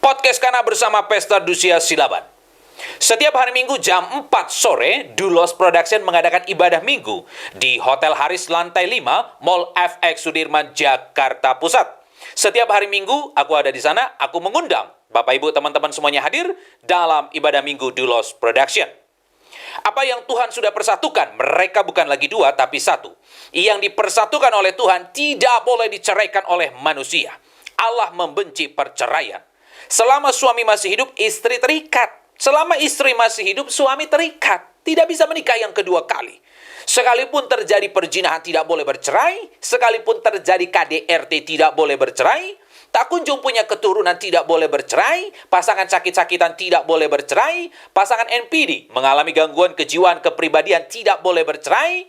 Podcast Kana bersama Pesta Dusia Silaban. Setiap hari Minggu jam 4 sore, Dulos Production mengadakan ibadah minggu di Hotel Haris lantai 5, Mall FX Sudirman, Jakarta Pusat. Setiap hari Minggu, aku ada di sana, aku mengundang Bapak Ibu teman-teman semuanya hadir dalam ibadah minggu Dulos Production. Apa yang Tuhan sudah persatukan, mereka bukan lagi dua, tapi satu. Yang dipersatukan oleh Tuhan tidak boleh diceraikan oleh manusia. Allah membenci perceraian. Selama suami masih hidup, istri terikat. Selama istri masih hidup, suami terikat. Tidak bisa menikah yang kedua kali. Sekalipun terjadi perzinahan tidak boleh bercerai. Sekalipun terjadi KDRT tidak boleh bercerai. Tak kunjung punya keturunan tidak boleh bercerai. Pasangan sakit-sakitan tidak boleh bercerai. Pasangan NPD mengalami gangguan kejiwaan kepribadian tidak boleh bercerai.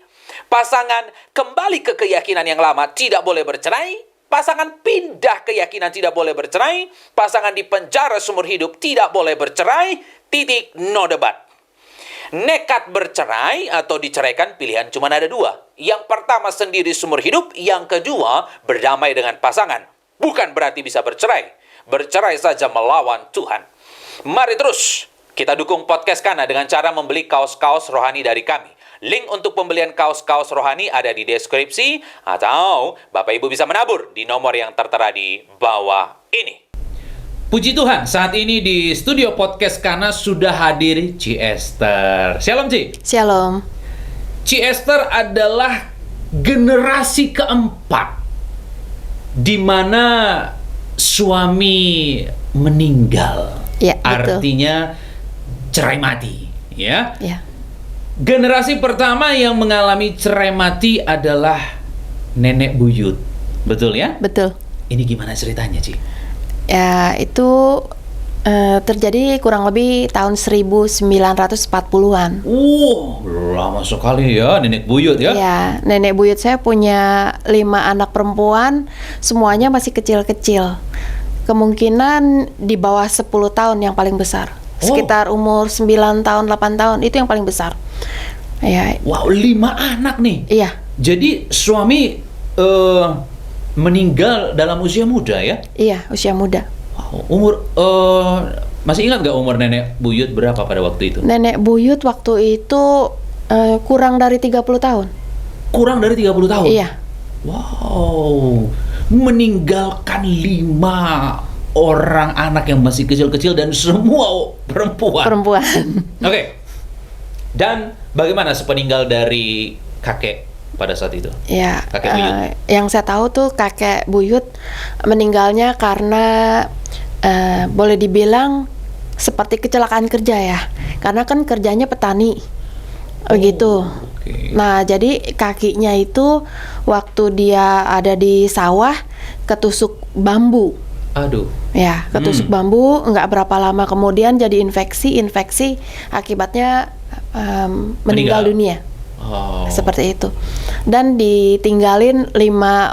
Pasangan kembali ke keyakinan yang lama tidak boleh bercerai. Pasangan pindah keyakinan tidak boleh bercerai. Pasangan di penjara seumur hidup tidak boleh bercerai. Titik, no debat. Nekat bercerai atau diceraikan pilihan cuma ada dua. Yang pertama sendiri seumur hidup. Yang kedua berdamai dengan pasangan. Bukan berarti bisa bercerai. Bercerai saja melawan Tuhan. Mari terus kita dukung Podcast Kana dengan cara membeli kaos-kaos rohani dari kami. Link untuk pembelian kaos-kaos rohani ada di deskripsi. Atau Bapak Ibu bisa menabur di nomor yang tertera di bawah ini. Puji Tuhan, saat ini di studio Podcast Kana sudah hadir Ci Esther. Shalom Ci. Shalom. Ci Esther adalah generasi keempat di mana suami meninggal, Ya, artinya cerai mati, ya. Ya. Generasi pertama yang mengalami cerai mati adalah nenek buyut, betul ya? Betul. Ini gimana ceritanya, Ci? Ya, itu terjadi kurang lebih tahun 1940-an. Lama sekali ya nenek buyut ya? Ya, nenek buyut saya punya 5 anak perempuan, semuanya masih kecil-kecil. Kemungkinan di bawah 10 tahun yang paling besar. Sekitar umur 9 tahun, 8 tahun, itu yang paling besar. Ya. Wow, 5 anak nih? Iya. Jadi suami meninggal dalam usia muda ya? Iya, usia muda. Wow, umur, masih ingat nggak umur nenek buyut berapa pada waktu itu? Nenek buyut waktu itu kurang dari 30 tahun. Kurang dari 30 tahun? Iya. Wow, meninggalkan 5 orang anak yang masih kecil-kecil dan semua perempuan. Perempuan. Oke. Dan bagaimana sepeninggal dari kakek pada saat itu? Ya, Kakek buyut. yang saya tahu tuh kakek buyut meninggalnya karena boleh dibilang seperti kecelakaan kerja ya, karena kan kerjanya petani, begitu. Okay. Nah, jadi kakinya itu waktu dia ada di sawah ketusuk bambu. Aduh. Ya, ketusuk bambu, nggak berapa lama kemudian jadi infeksi akibatnya meninggal dunia. Oh. Seperti itu. Dan ditinggalin 5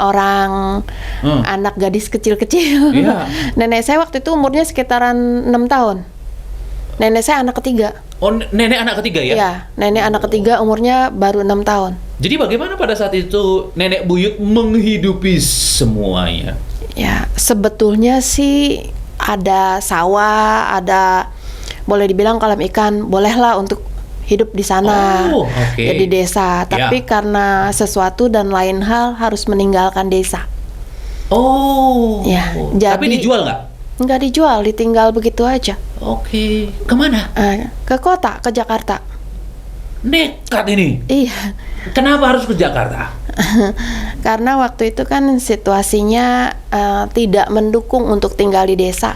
orang anak gadis kecil-kecil. Iya. Nenek saya waktu itu umurnya sekitaran 6 tahun. Nenek saya anak ketiga. Oh, nenek anak ketiga ya? Iya, nenek anak ketiga umurnya baru 6 tahun. Jadi bagaimana pada saat itu nenek buyut menghidupi semuanya? Ya, sebetulnya sih ada sawah, ada boleh dibilang kolam ikan, bolehlah untuk hidup di sana. Oh, oke. Ya, di desa. Tapi karena sesuatu dan lain hal harus meninggalkan desa. Oh. Ya, Tapi jadi- dijual nggak? Nggak dijual, ditinggal begitu aja. Oke. Kemana? Ke kota, ke Jakarta. Nekat ini. Iya. Kenapa harus ke Jakarta? Karena waktu itu kan situasinya tidak mendukung untuk tinggal di desa.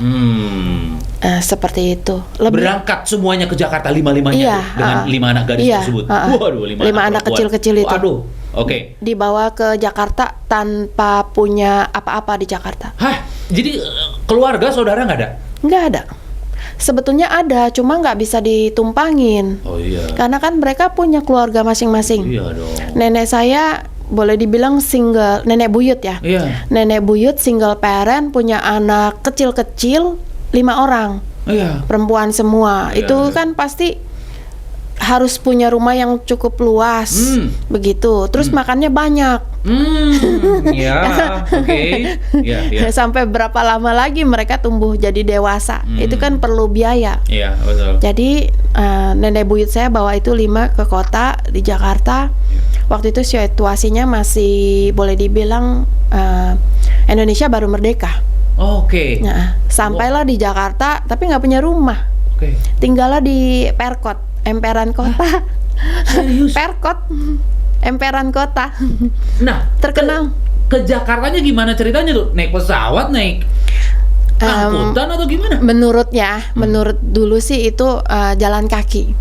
Seperti itu. Berangkat semuanya ke Jakarta, 5-5-nya Iya, tuh, dengan 5 anak gadis tersebut. Waduh, 5 anak perempuan. kecil-kecil itu. Waduh. Oke. Dibawa ke Jakarta tanpa punya apa-apa di Jakarta. Hah? Jadi keluarga, saudara nggak ada? Nggak ada. Sebetulnya ada, cuma nggak bisa ditumpangin. Oh iya. Karena kan mereka punya keluarga masing-masing. Iya dong. Nenek saya boleh dibilang single, nenek buyut ya. Iya. Nenek buyut single parent, punya anak kecil-kecil 5 orang. Iya. Perempuan semua. Iya, Itu iya. kan pasti harus punya rumah yang cukup luas, begitu. Terus makannya banyak. Ya, oke. Ya, ya. Sampai berapa lama lagi mereka tumbuh jadi dewasa? Itu kan perlu biaya. Iya, betul. Jadi nenek buyut saya bawa itu 5 ke kota di Jakarta. Waktu itu situasinya masih boleh dibilang Indonesia baru merdeka. Oke. Nah, sampailah di Jakarta tapi nggak punya rumah. Oke. Tinggallah di Perkot, emperan kota. Serius? Perkot, emperan kota. Nah, Terkenal. Ke Jakartanya gimana ceritanya tuh? Naik pesawat, naik angkutan atau gimana? Menurut dulu sih itu jalan kaki.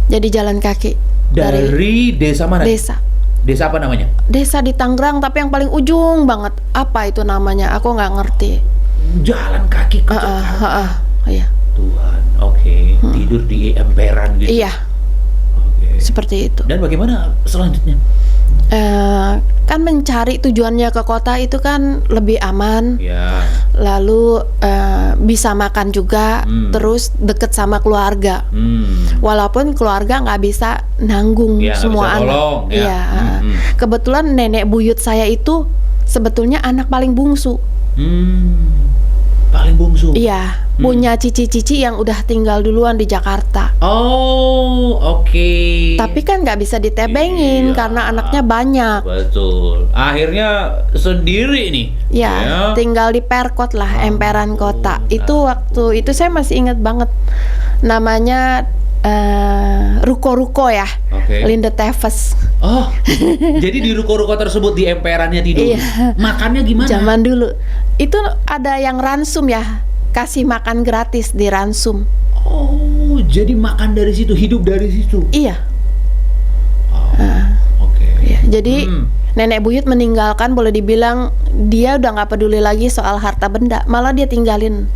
Jadi jalan kaki Dari desa mana? desa. Desa apa namanya? Desa di Tangerang tapi yang paling ujung banget. Apa itu namanya? Aku nggak ngerti. Jalan kaki ke Jakarta. Iya. Tuhan, oke. Tidur di emperan gitu. Iya, Oke. seperti itu. Dan bagaimana selanjutnya? Kan mencari tujuannya ke kota itu kan lebih aman. Ya. Lalu bisa makan juga, terus deket sama keluarga. Walaupun keluarga nggak bisa nanggung Ya, nggak semua bisa anak. tolong, ya. Iya. Kebetulan nenek buyut saya itu sebetulnya anak paling bungsu. Paling bungsu. Iya, punya cici-cici yang udah tinggal duluan di Jakarta. Oh, oke. Tapi kan nggak bisa ditebengin Iya. karena anaknya banyak. Betul. Akhirnya sendiri nih. Ya, tinggal di Perkot lah, emperan kota. Itu waktu itu saya masih ingat banget. Namanya ruko-ruko ya, Oke. Linde Teves. Oh, jadi di ruko-ruko tersebut di emperannya tidur. Iya. Makannya gimana? Zaman dulu itu ada yang ransum ya, kasih makan gratis di ransum. Oh, jadi makan dari situ, hidup dari situ. Iya. Oke. Iya, jadi nenek buyut meninggalkan, boleh dibilang dia udah nggak peduli lagi soal harta benda, malah dia tinggalin.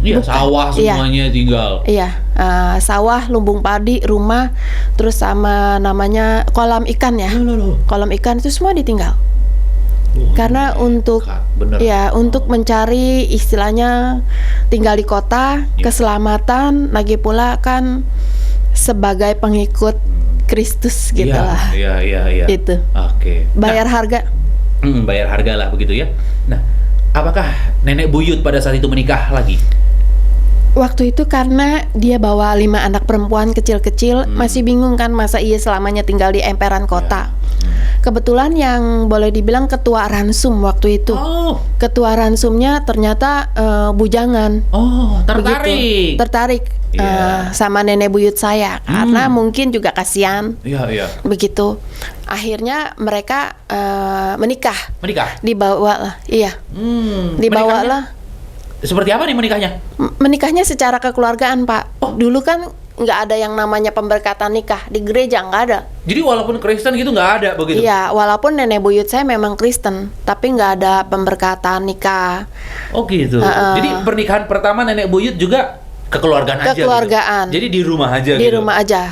Iya, Bukan. sawah Iya. semuanya tinggal. Iya, sawah, lumbung padi, rumah, terus sama namanya kolam ikan ya. Loh. Kolam ikan itu semua ditinggal. Wah, Karena untuk bener. ya untuk mencari istilahnya tinggal di kota, keselamatan, lagi pula kan sebagai pengikut Kristus gitu lah. Iya. Itu. Oke. Bayar harga. Bayar harga lah begitu ya. Nah, apakah nenek buyut pada saat itu menikah lagi? Waktu itu karena dia bawa 5 anak perempuan kecil-kecil, masih bingung kan masa iya selamanya tinggal di emperan kota. Kebetulan yang boleh dibilang ketua ransum waktu itu. Oh, Ketua ransumnya ternyata bujangan. tertarik. Begitu. Tertarik Iya. sama nenek buyut saya karena mungkin juga kasihan. Iya. Begitu. Akhirnya mereka menikah. Menikah? Dibawa lah. Iya. Dibawa Menikahnya? lah. Seperti apa nih menikahnya? Menikahnya secara kekeluargaan, Pak. Dulu kan nggak ada yang namanya pemberkatan nikah di gereja, nggak ada. Jadi walaupun Kristen gitu nggak ada begitu? Iya, walaupun nenek buyut saya memang Kristen, tapi nggak ada pemberkatan nikah. Oh gitu. Jadi pernikahan pertama nenek buyut juga kekeluargaan aja. Kekeluargaan. Gitu? Jadi di rumah aja. Di gitu? rumah aja.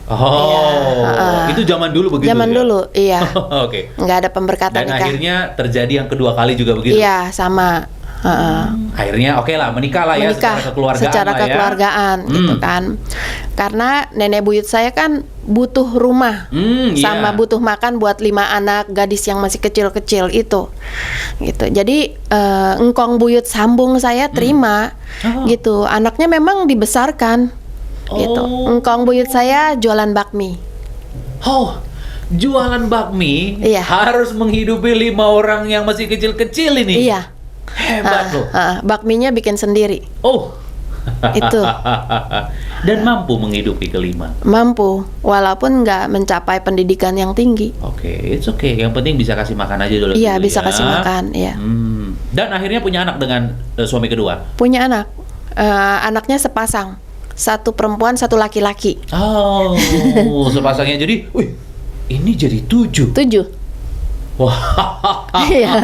Oh, itu zaman dulu begitu. Zaman ya? dulu, iya. Oke. Nggak ada pemberkatan Dan nikah. akhirnya terjadi yang kedua kali juga begitu. Iya, sama. Akhirnya oke lah menikah lah ya Menikah secara kekeluargaan. kekeluargaan gitu kan. Karena nenek buyut saya kan butuh rumah sama iya. butuh makan buat 5 anak gadis yang masih kecil-kecil itu. Gitu. Jadi engkong buyut sambung saya terima gitu. Anaknya memang dibesarkan gitu. Engkong buyut saya jualan bakmi. Oh, jualan bakmi Iya. harus menghidupi 5 orang yang masih kecil-kecil ini. Iya. Hebat loh. Bakminya bikin sendiri. Oh. Itu. Dan mampu menghidupi kelima. Mampu, walaupun nggak mencapai pendidikan yang tinggi. Oke, it's okay. Yang penting bisa kasih makan aja dulu. Iya, dulu bisa ya. kasih makan, iya. Dan akhirnya punya anak dengan suami kedua. Punya anak. Anaknya sepasang. 1 perempuan, 1 laki-laki. Oh, sepasangnya jadi, wih, ini jadi 7. 7. Wah, Iya.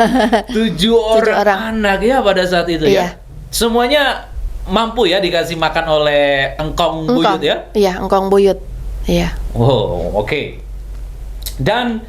7 orang. orang anak ya pada saat itu Iya. ya. Semuanya mampu ya dikasih makan oleh engkong buyut ya. Iya, engkong buyut. Iya. Wow, oke. Dan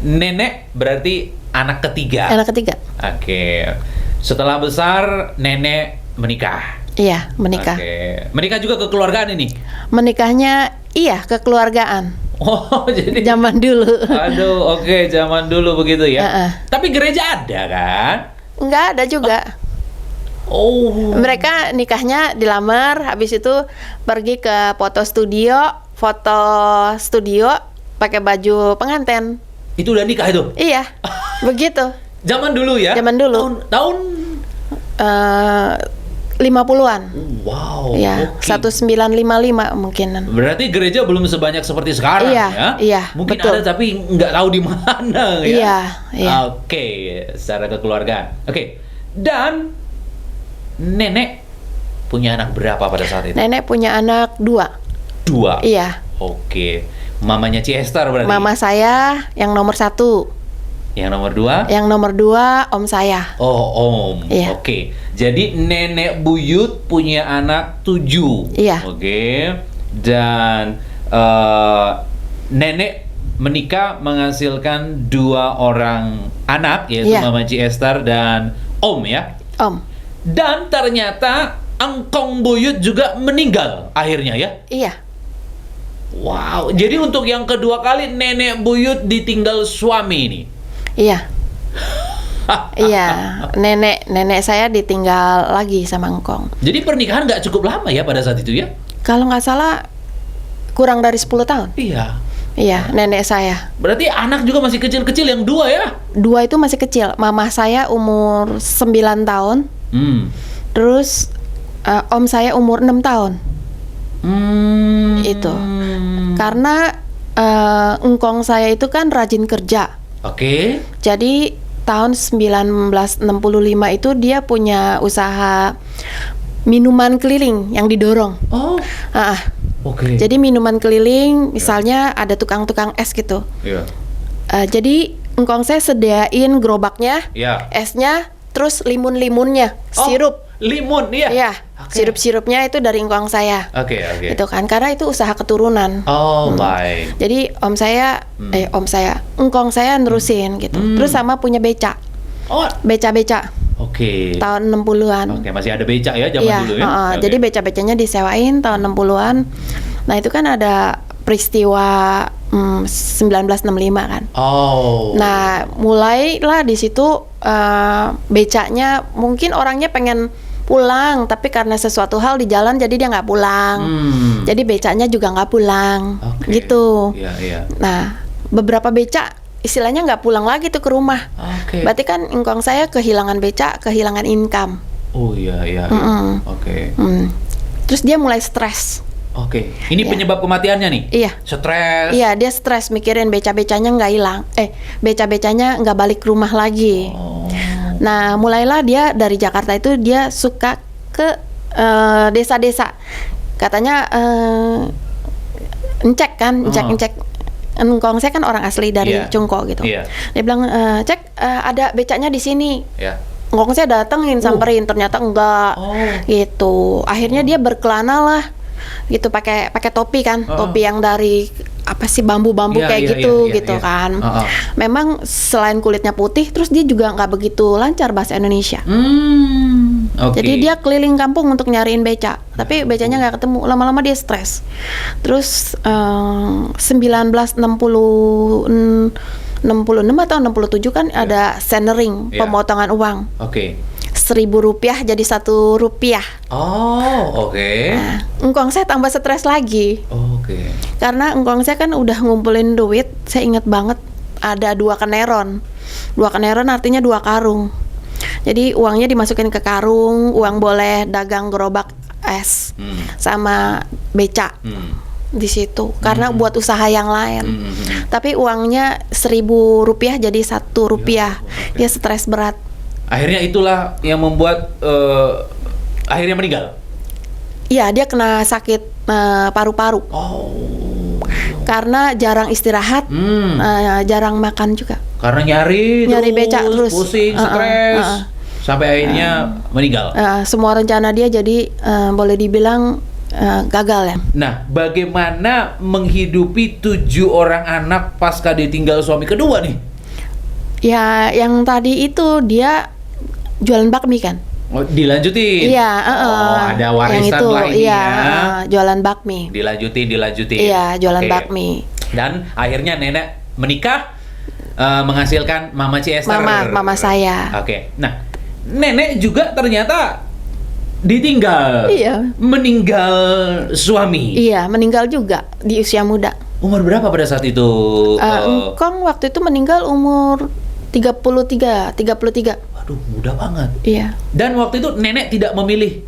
nenek berarti anak ketiga. Anak ketiga. Oke. Setelah besar nenek menikah. Iya, menikah. Oke. Menikah juga kekeluargaan ini? Menikahnya iya kekeluargaan. Oh, jadi Zaman dulu. aduh, oke, zaman dulu begitu ya. Heeh. Tapi gereja ada kan? Nggak ada juga. Oh. Mereka nikahnya dilamar, habis itu pergi ke foto studio pakai baju pengantin. Itu udah nikah itu? Iya, begitu. Zaman dulu ya? Zaman dulu. Tahun 50-an. wow. Ya, oke. 1955 mungkinan. Berarti gereja belum sebanyak seperti sekarang Iya, ya? iya, Mungkin betul. ada tapi nggak tahu di mana ya? Iya, iya. Oke, secara kekeluargaan. Oke, dan nenek punya anak berapa pada saat itu? Nenek punya anak 2. 2. Iya. Oke, mamanya Ci Esther berarti? Mama saya yang nomor 1. Yang nomor 2? Yang nomor 2 om saya. Oh, om. Iya. Oke. Jadi nenek buyut punya anak 7. Iya. Oke. Dan nenek menikah menghasilkan 2 orang anak, yaitu Iya. Mama Ci Esther dan om ya. Om. Dan ternyata engkong buyut juga meninggal akhirnya ya. Iya. Wow. Jadi untuk yang kedua kali nenek buyut ditinggal suami ini. Iya. Iya, nenek saya ditinggal lagi sama engkong. Jadi pernikahan nggak cukup lama ya pada saat itu ya? Kalau nggak salah kurang dari 10 tahun. Iya. Iya, nenek saya. Berarti anak juga masih kecil-kecil yang 2 ya? 2 itu masih kecil. Mama saya umur 9 tahun. Terus om saya umur 6 tahun. Itu. Karena engkong saya itu kan rajin kerja. Oke. Jadi tahun 1965 itu dia punya usaha minuman keliling yang didorong. Oh, oke. Jadi minuman keliling, misalnya ada tukang-tukang es gitu. Iya. Jadi engkong saya sediain gerobaknya, Iya. esnya, terus limun-limunnya, Oh, sirup. limun, iya. Iya, Oke. sirup-sirupnya itu dari engkong saya. Oke, oke. Itu kan karena itu usaha keturunan. Oh, baik. Jadi engkong saya nerusin gitu. Terus sama punya beca. Oh, Beca-beca oke. tahun 60-an. Oke, masih ada becak ya zaman Iya, dulu ya? Oke. jadi beca-becanya disewain tahun 60-an. Nah, itu kan ada peristiwa 1965 kan. Oh. Nah, mulailah di situ becanya mungkin orangnya pengen pulang, tapi karena sesuatu hal di jalan jadi dia nggak pulang. Jadi becanya juga nggak pulang, Oke. gitu. Iya, iya. Nah, beberapa beca istilahnya nggak pulang lagi tuh ke rumah. Oke. Berarti kan engkong saya kehilangan beca, kehilangan income. Oh, iya, iya. Iya. Mm-mm. Oke. Terus dia mulai stres. Oke. Ini Iya. penyebab kematiannya nih? Iya. Stres. Iya, dia stres mikirin beca-becanya nggak hilang. Beca-becanya nggak balik ke rumah lagi. Oh. Nah, mulailah dia dari Jakarta itu dia suka ke desa-desa. Katanya ngecek kan, ngecek. Engkong saya kan orang asli dari Iya. Cungko gitu. Iya. Dia bilang cek ada becanya di sini. Ya. Engkong saya datengin samperin, ternyata enggak. Oh. Gitu. Akhirnya dia berkelana lah. Gitu pakai topi kan, topi yang dari apa sih bambu-bambu Iya, kayak iya, gitu iya, gitu iya. kan. Heeh. Memang selain kulitnya putih, terus dia juga nggak begitu lancar bahasa Indonesia. Oke. Jadi dia keliling kampung untuk nyariin beca, tapi becanya nggak ketemu. Lama-lama dia stres. Terus 1966 atau 67 kan ada centering, Iya. pemotongan uang. Oke. 1.000 rupiah jadi 1 rupiah. Oh, oke. Nah, engkong saya tambah stres lagi. Oke. Karena engkong saya kan udah ngumpulin duit, saya inget banget ada 2 keneron. 2 keneron artinya 2 karung. Jadi uangnya dimasukin ke karung, uang boleh dagang gerobak es sama beca di situ. Karena buat usaha yang lain. Tapi uangnya 1.000 rupiah jadi 1 rupiah. Dia stres berat. Akhirnya itulah yang membuat akhirnya meninggal. Iya, dia kena sakit paru-paru. Oh. Karena jarang istirahat, jarang makan juga. Karena nyari beca terus, pusing, stres, sampai akhirnya meninggal. Semua rencana dia jadi boleh dibilang gagal ya. Nah, bagaimana menghidupi 7 orang anak pasca ditinggal suami kedua nih? Ya, yang tadi itu dia jualan bakmi kan. Oh, dilanjutin. Iya, Oh, ada warisan yang itu, lah ini iya, ya. Jualan bakmi. Dilanjutin. Iya, jualan Oke. bakmi. Dan akhirnya nenek menikah, menghasilkan Mama Ci-Esther. Mama saya. Oke. Nah, nenek juga ternyata ditinggal. Iya. Meninggal suami. Iya, meninggal juga di usia muda. Umur berapa pada saat itu? Engkong waktu itu meninggal umur 33. Waduh, muda banget. Iya. Dan waktu itu nenek tidak memilih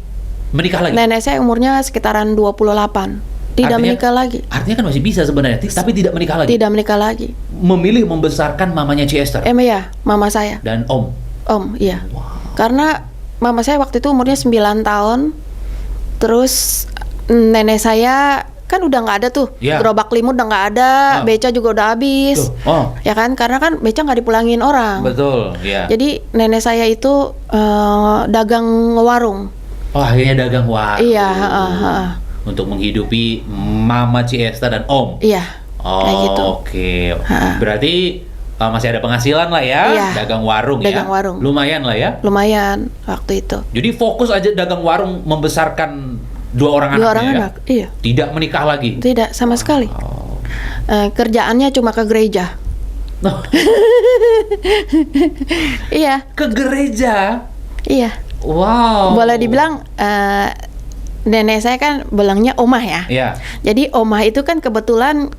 menikah lagi. Nenek saya umurnya sekitaran 28. Tidak menikah lagi. Artinya kan masih bisa sebenarnya, tapi tidak menikah lagi. Tidak menikah lagi. Memilih membesarkan mamanya Ci-Esther Iya, mama saya. dan Om. Om, iya. Wow. Karena mama saya waktu itu umurnya 9 tahun. Terus nenek saya kan udah nggak ada tuh. Iya. Gerobak limut udah nggak ada, beca juga udah habis. Tuh, oh. Ya kan, karena kan beca nggak dipulangin orang. Betul, ya. Jadi nenek saya itu dagang warung. Oh, akhirnya dagang warung. Iya, Untuk menghidupi Mama Ci-Esther dan Om. Iya. Oh, kayak gitu. oke. Berarti masih ada penghasilan lah ya, Iya, dagang warung ya. dagang warung. Lumayan lah ya. Lumayan waktu itu. Jadi fokus aja dagang warung membesarkan dua orang Dua anaknya orang ya? anak, iya. Tidak menikah lagi. Tidak sama sekali. Oh. Kerjaannya cuma ke gereja. Iya, Ke gereja. iya. Wow. Boleh dibilang nenek saya kan bilangnya omah ya. Iya. Jadi omah itu kan kebetulan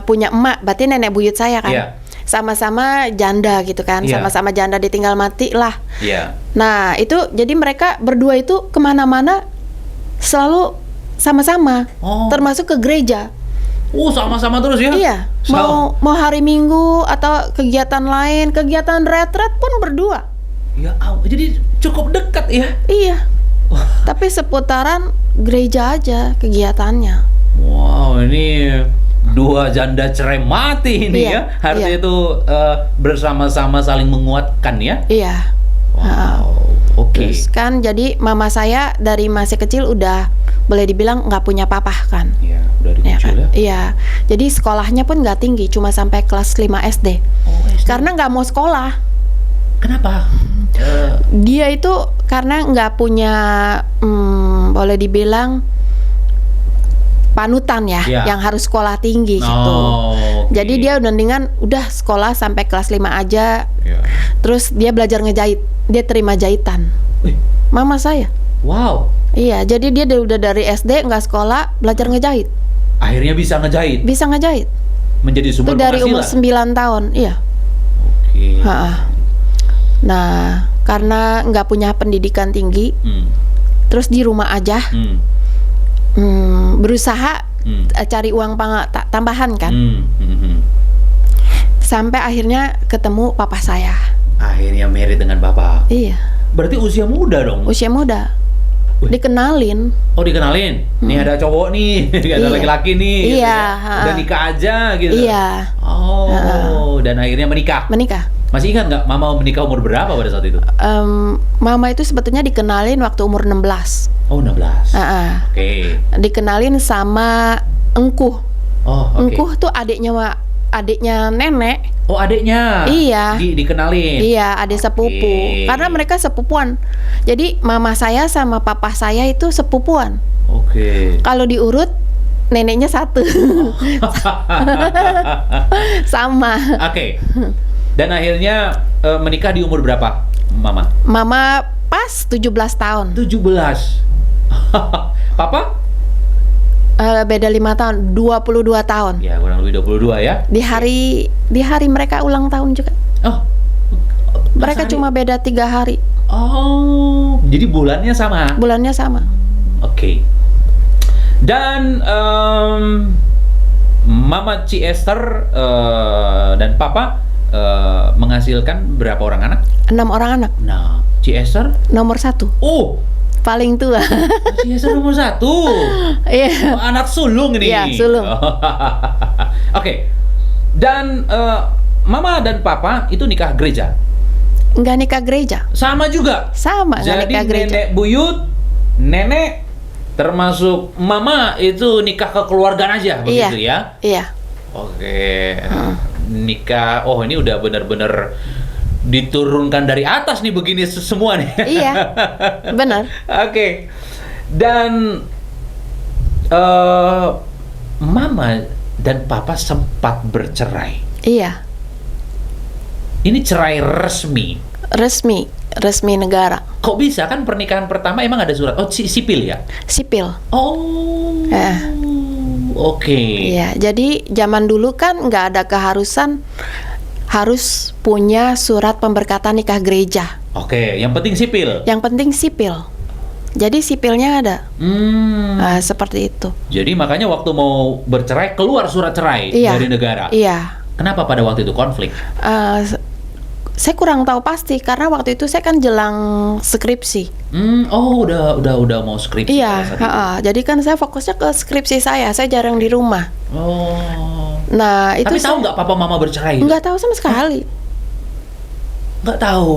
punya emak, berarti nenek buyut saya kan. Iya. Sama-sama janda gitu kan, Iya. sama-sama janda ditinggal mati lah. Iya. Nah itu jadi mereka berdua itu kemana-mana selalu sama-sama, Oh. termasuk ke gereja. Sama-sama terus ya? Iya, mau hari Minggu atau kegiatan lain, kegiatan retret pun berdua. Ya, jadi cukup dekat ya? Iya. Tapi seputaran gereja aja kegiatannya. Wow, ini dua janda cerai mati ini Iya, ya. Harusnya iya. itu bersama-sama saling menguatkan ya. Iya. Wow, oke. Terus kan jadi mama saya dari masih kecil udah boleh dibilang nggak punya papa kan. Iya, dari Ya kecil kan? ya. Iya. Jadi sekolahnya pun nggak tinggi, cuma sampai kelas 5 SD. Oh, SD. Karena nggak mau sekolah. Kenapa? Dia itu karena nggak punya boleh dibilang panutan ya, Iya. yang harus sekolah tinggi gitu. Oke. Jadi dia mendingan udah sekolah sampai kelas 5 aja. Iya. Terus dia belajar ngejahit. Dia terima jahitan. Wih, Mama saya. wow. Iya, jadi dia udah dari SD nggak sekolah, belajar ngejahit. Akhirnya bisa ngejahit, Bisa ngejahit. menjadi Itu sumber dari umur penghasilan. 9 tahun, iya. Oke. Ha-ha. Nah, karena nggak punya pendidikan tinggi, Hmm. terus di rumah aja, berusaha cari uang tambahan kan. Sampai akhirnya ketemu papa saya. Akhirnya married dengan bapak. Iya, Berarti usia muda dong? usia muda. Wih. Dikenalin. Oh, dikenalin. Nih ada cowok nih, ada Iya. laki-laki nih. Iya, gitu ya. Udah nikah aja gitu. Iya, Oh, dan akhirnya menikah. menikah. Masih ingat nggak mama menikah umur berapa pada saat itu? Mama itu sebetulnya dikenalin waktu umur 16. Oh, 16. Ha-ha. Oke. Dikenalin sama Engkuh. Oh, oke. Engkuh tuh adiknya nenek. Oh, adiknya. Iya. Dikenalin. Iya, adik sepupu. Oke. Karena mereka sepupuan. Jadi mama saya sama papa saya itu sepupuan. Oke. Kalau diurut neneknya satu. Sama. Oke. Dan akhirnya menikah di umur berapa, Mama? Mama pas 17 tahun. 17. Papa? Beda 5 tahun, 22 tahun. Ya, kurang lebih 22 ya. Di hari mereka ulang tahun juga. Oh. Mereka Mas Ari. cuma beda 3 hari. Oh, jadi bulannya sama. Bulannya sama. Oke. Dan Mama Ci-Esther dan Papa menghasilkan berapa orang anak? 6 orang anak. Nah, Ci-Esther? Nomor 1. Oh, Paling tua. Ci-Esther nomor 1. Iya. Anak sulung ini. Iya, sulung. Oke. Dan Mama dan Papa itu nikah gereja. Enggak nikah gereja. Sama juga. Sama, enggak Jadi nikah gereja. nenek buyut, nenek termasuk Mama itu nikah kekeluargaan aja begitu ya. Iya. Oke. Nikah. Oh, ini udah bener-bener diturunkan dari atas nih begini semua nih. Iya, benar. Oke. Dan Mama dan Papa sempat bercerai. Iya, Ini cerai resmi. resmi negara, Kok bisa, kan pernikahan pertama emang ada surat? Oh, sipil ya? sipil. Oh. Eh. Oke. Iya, jadi zaman dulu kan nggak ada keharusan harus punya surat pemberkatan nikah gereja. Oke, yang penting sipil. Yang penting sipil. Jadi sipilnya ada. Seperti itu. Jadi makanya waktu mau bercerai keluar surat cerai Iya. dari negara. Iya. Kenapa pada waktu itu konflik? Saya kurang tahu pasti karena waktu itu saya kan jelang skripsi. Udah mau skripsi. Iya, pada saat itu. jadi kan saya fokusnya ke skripsi saya jarang di rumah. Oh. Nah, itu Tapi tahu nggak papa mama bercerai? nggak tahu sama sekali. Nggak tahu.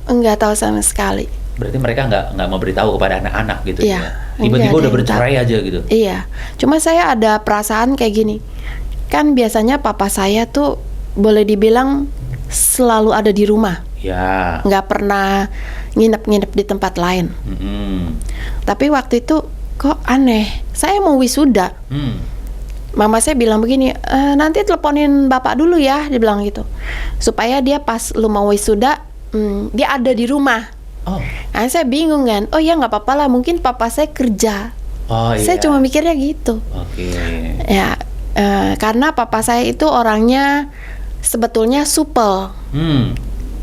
Nggak tahu sama sekali. Berarti mereka nggak mau beritahu kepada anak-anak gitu Iya, ya? nggak Tiba-tiba ada udah yang bercerai aja gitu. Iya, cuma saya ada perasaan kayak gini. Kan biasanya papa saya tuh boleh dibilang selalu ada di rumah, Ya. nggak pernah nginep-nginep di tempat lain. Mm-mm. Tapi waktu itu kok aneh, saya mau wisuda. Mama saya bilang begini, nanti teleponin bapak dulu ya, dia bilang gitu. Supaya dia pas lu mau wisuda, dia ada di rumah. Oh. Nah, saya bingung kan, oh ya nggak apa-apa lah, mungkin papa saya kerja. Oh iya. Saya cuma mikirnya gitu. Oke. Ya, karena papa saya itu orangnya sebetulnya supel,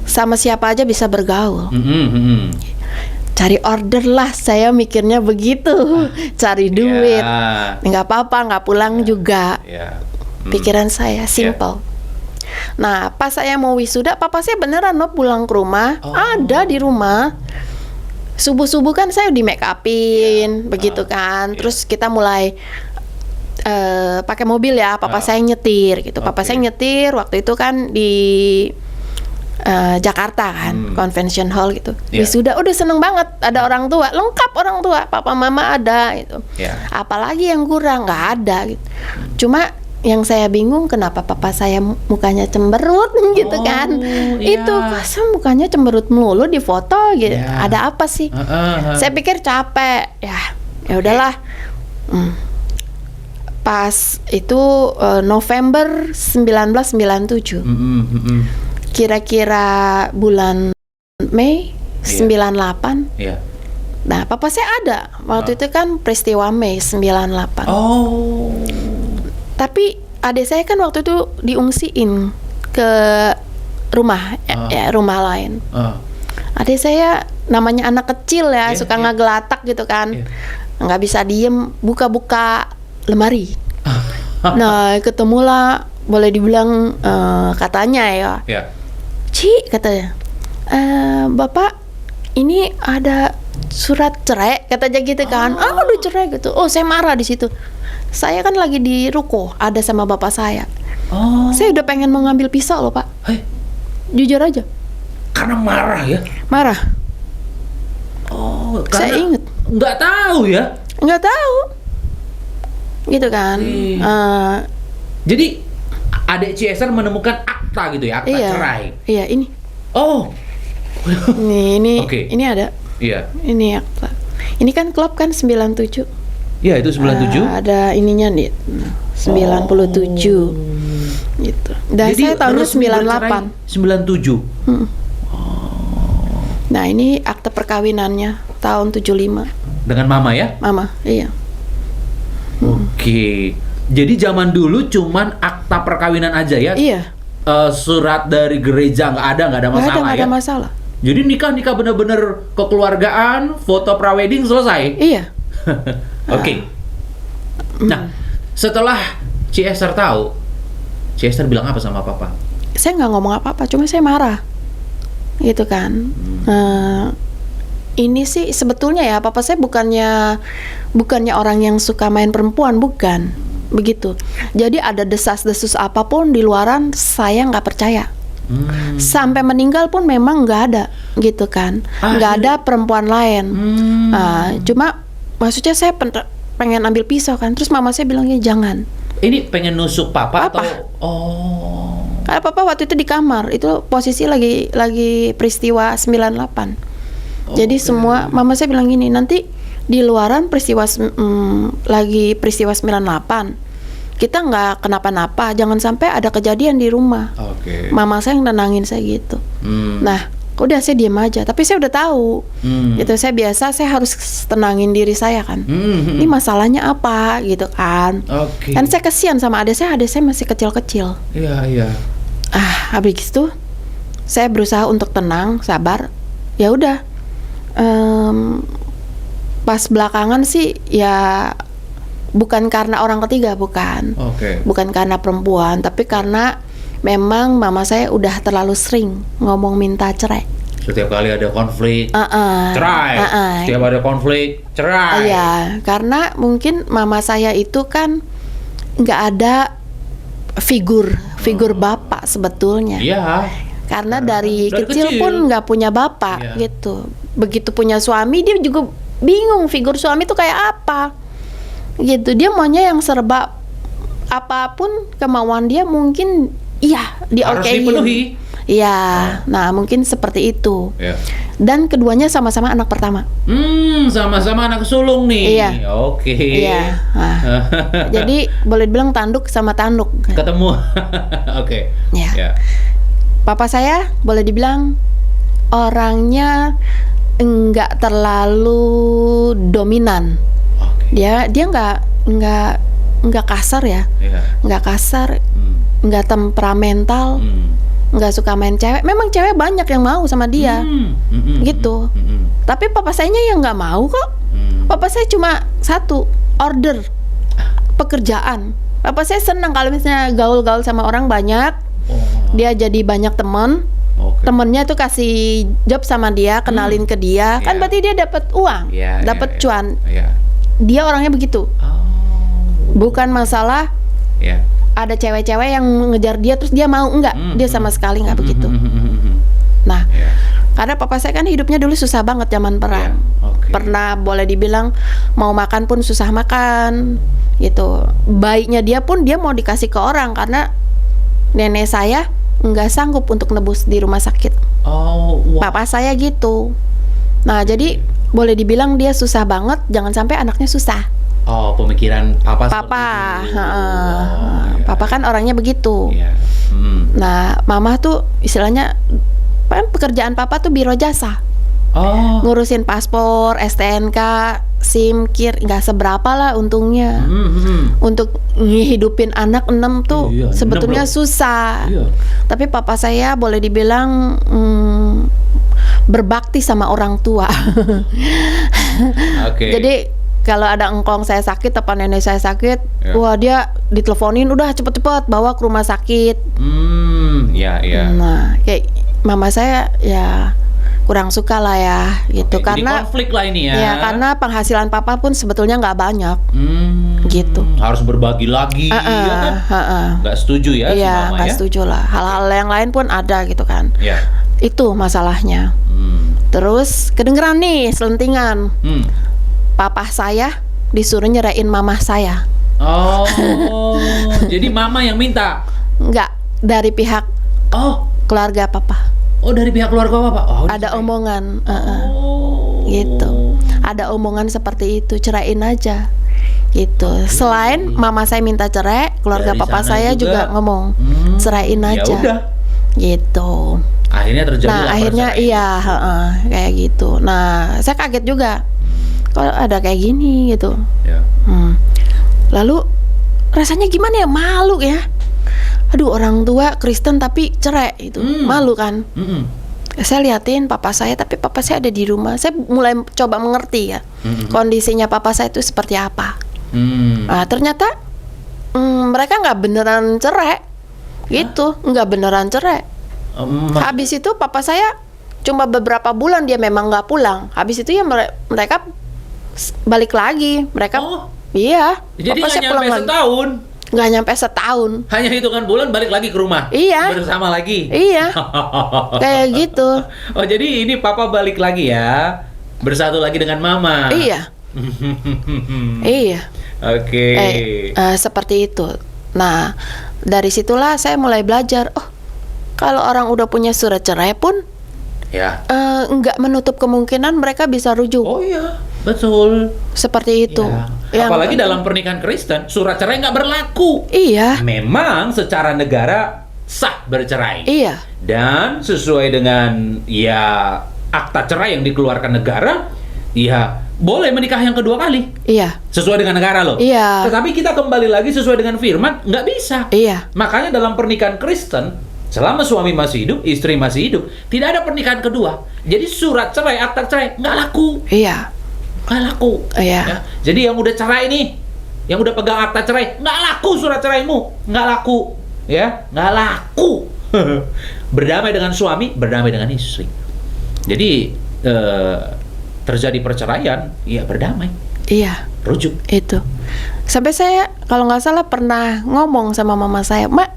sama siapa aja bisa bergaul. Cari order lah, saya mikirnya begitu. Cari duit, nggak apa-apa, nggak pulang juga. Ya. Pikiran saya simple. Nah, pas saya mau wisuda, papa saya beneran loh pulang ke rumah, ada di rumah. Subuh-subuh kan saya di make upin, begitu kan. Terus kita mulai pakai mobil ya, papa saya nyetir gitu. Papa saya nyetir waktu itu kan di Jakarta kan, Convention Hall gitu. Wisuda udah seneng banget, ada orang tua, lengkap orang tua, papa mama ada gitu. Apalagi yang kurang, nggak ada gitu. Cuma yang saya bingung kenapa papa saya mukanya cemberut gitu kan. Itu masa mukanya cemberut melulu di foto gitu. Ada apa sih? Saya pikir capek. Ya udahlah. Pas itu November 1997. Kira-kira bulan Mei 98. Nah, papa saya ada. Waktu itu kan peristiwa Mei 98. Tapi adik saya kan waktu itu diungsiin ke rumah, rumah lain. Adik saya namanya anak kecil ya, suka ngegelatak gitu kan, nggak bisa diem, buka-buka lemari. Nah, ketemulah, boleh dibilang katanya ya, Ci katanya, bapak ini ada surat cerai, katanya gitu kan. Udah cerai gitu. Oh, saya marah di situ. Saya kan lagi di ruko, ada sama bapak saya. Saya udah pengen mau ngambil pisau loh, Pak. Jujur aja. Karena marah ya? Marah. Karena saya inget. Nggak tahu ya? Nggak tahu. Gitu kan. Jadi adik Cesar menemukan akta gitu ya, akta cerai. Iya, ini. Ini ini ada. Iya. Ini akta. Ini kan klub kan 97. Iya, itu 97. Ada ininya nih. 97. Gitu. Dan Jadi saya tahunnya 98. 97. Nah, ini akte perkawinannya tahun 75. Dengan mama ya? Mama, iya. Oke. Jadi zaman dulu cuman akta perkawinan aja ya? Iya. Surat dari gereja nggak ada masalah nggak ya? ada masalah. Jadi nikah bener-bener kekeluargaan, foto prawedding selesai? Iya. Oke. Nah, setelah Cesar tahu, Cesar bilang apa sama papa? Saya nggak ngomong apa-apa, cuma saya marah. Gitu kan. Ini sih sebetulnya ya, papa saya bukannya orang yang suka main perempuan, bukan. Begitu. Jadi ada desas-desus apapun di luaran, saya nggak percaya. Sampai meninggal pun memang nggak ada, gitu kan. Nggak ada perempuan lain. Cuma maksudnya saya pengen ambil pisau kan, terus mama saya bilangnya jangan. Ini pengen nusuk papa atau? Karena papa waktu itu di kamar, itu posisi lagi peristiwa 98. Jadi semua, mama saya bilang gini, nanti di luaran lagi peristiwa 98, kita nggak kenapa-napa, jangan sampai ada kejadian di rumah. Oke. Mama saya yang nenangin saya gitu. Nah, udah saya diam aja, tapi saya udah tahu. Gitu, saya harus tenangin diri saya kan. Ini masalahnya apa gitu kan. Oke. Dan saya kesian sama adik saya masih kecil-kecil. Iya. Habis itu saya berusaha untuk tenang, sabar. Ya udah. Pas belakangan sih ya bukan karena orang ketiga, bukan. Oke. Bukan karena perempuan, tapi karena memang mama saya udah terlalu sering ngomong minta cerai. Setiap kali ada konflik, cerai. Setiap ada konflik, cerai. Iya, karena mungkin mama saya itu kan nggak ada figur bapak sebetulnya. Iya. Karena dari kecil pun nggak punya bapak gitu. Begitu punya suami dia juga bingung figur suami itu kayak apa. Gitu, dia maunya yang serba apapun kemauan dia mungkin diokein. Harus dipenuhi. Iya, nah mungkin seperti itu. Iya. Dan keduanya sama-sama anak pertama. Sama-sama anak sulung nih. Iya. Oke. Iya. Nah, jadi boleh dibilang tanduk sama tanduk. Ketemu. Oke. Iya. Ya. Papa saya boleh dibilang orangnya enggak terlalu dominan. Oke. Dia enggak kasar ya. Iya. Enggak kasar, enggak temperamental, enggak suka main cewek. Memang cewek banyak yang mau sama dia. Gitu. Tapi papa sayanya yang enggak mau kok. Papa saya cuma satu, order pekerjaan. Papa saya senang kalau misalnya gaul-gaul sama orang banyak. Dia jadi banyak teman. Temennya tuh kasih job sama dia, kenalin ke dia, kan berarti dia dapat uang, dapat cuan. Dia orangnya begitu. Bukan masalah ada cewek-cewek yang mengejar dia terus dia mau, enggak. Dia sama sekali enggak begitu. Nah, karena papa saya kan hidupnya dulu susah banget zaman perang. Pernah boleh dibilang mau makan pun susah makan gitu. Baiknya dia pun dia mau dikasih ke orang karena nenek saya nggak sanggup untuk nebus di rumah sakit. Papa saya gitu. Nah, jadi boleh dibilang dia susah banget, jangan sampai anaknya susah. Pemikiran papa. Papa kan orangnya begitu. Iya. Nah, mama tuh istilahnya pekerjaan papa tuh biro jasa. Ngurusin paspor, STNK, SIM, KIR, nggak seberapa lah untungnya. Untuk ngehidupin anak 6 tuh sebetulnya susah. Tapi papa saya boleh dibilang berbakti sama orang tua. Jadi kalau ada engkong saya sakit atau nenek saya sakit, wah dia diteleponin udah cepet-cepet bawa ke rumah sakit. Nah, kayak mama saya ya kurang suka lah ya gitu. Karena konflik lah ini ya. Ya karena penghasilan papa pun sebetulnya nggak banyak. Gitu. Harus berbagi lagi, ya kan? Nggak setuju ya? Iya, nggak setuju lah. Hal-hal yang lain pun ada gitu kan. Itu masalahnya. Terus kedengeran nih selentingan. Papa saya disuruh nyerain mama saya. Jadi mama yang minta? Nggak, dari pihak keluarga papa. Dari pihak keluarga papa? Ada omongan, gitu. Ada omongan seperti itu, ceraiin aja, gitu. Selain mama saya minta cerai, keluarga dari papa sana saya juga ngomong, ceraiin aja, udah. Gitu. Akhirnya terjadi. Nah, akhirnya kayak gitu. Nah, saya kaget juga, kok ada kayak gini gitu. Lalu rasanya gimana ya, malu ya. Aduh, orang tua Kristen tapi cerai itu malu kan. Saya liatin papa saya, tapi papa saya ada di rumah. Saya mulai coba mengerti ya kondisinya papa saya itu seperti apa. Nah, ternyata mereka nggak beneran cerai gitu, nggak beneran cerai. Habis itu papa saya cuma beberapa bulan dia memang nggak pulang. Habis itu ya mereka balik lagi. Mereka jadi papa saya pulang setahun. Nggak nyampe setahun. Hanya hitungan bulan balik lagi ke rumah. Iya. Bersama lagi. Iya. Kayak gitu. Jadi ini papa balik lagi ya, bersatu lagi dengan mama. Iya. Iya. Oke. Seperti itu. Nah, dari situlah saya mulai belajar. Oh, kalau orang udah punya surat cerai pun Ya. nggak menutup kemungkinan mereka bisa rujuk. Oh iya, betul. Seperti itu. Ya. Apalagi dalam pernikahan Kristen, surat cerai nggak berlaku. Iya. Memang secara negara sah bercerai. Iya. Dan sesuai dengan ya akta cerai yang dikeluarkan negara, ya boleh menikah yang kedua kali. Iya. Sesuai dengan negara loh. Iya. Tetapi kita kembali lagi sesuai dengan firman, nggak bisa. Iya. Makanya dalam pernikahan Kristen, selama suami masih hidup, istri masih hidup, tidak ada pernikahan kedua. Jadi surat cerai, akta cerai nggak laku. Iya. Nggak laku. Iya. Ya. Jadi yang udah cerai nih, yang udah pegang akta cerai, nggak laku surat ceraimu, nggak laku, ya, nggak laku. Berdamai dengan suami, berdamai dengan istri. Jadi terjadi perceraian, ya berdamai, Iya. rujuk. Itu. Sampai saya kalau nggak salah pernah ngomong sama mama saya, "Mak,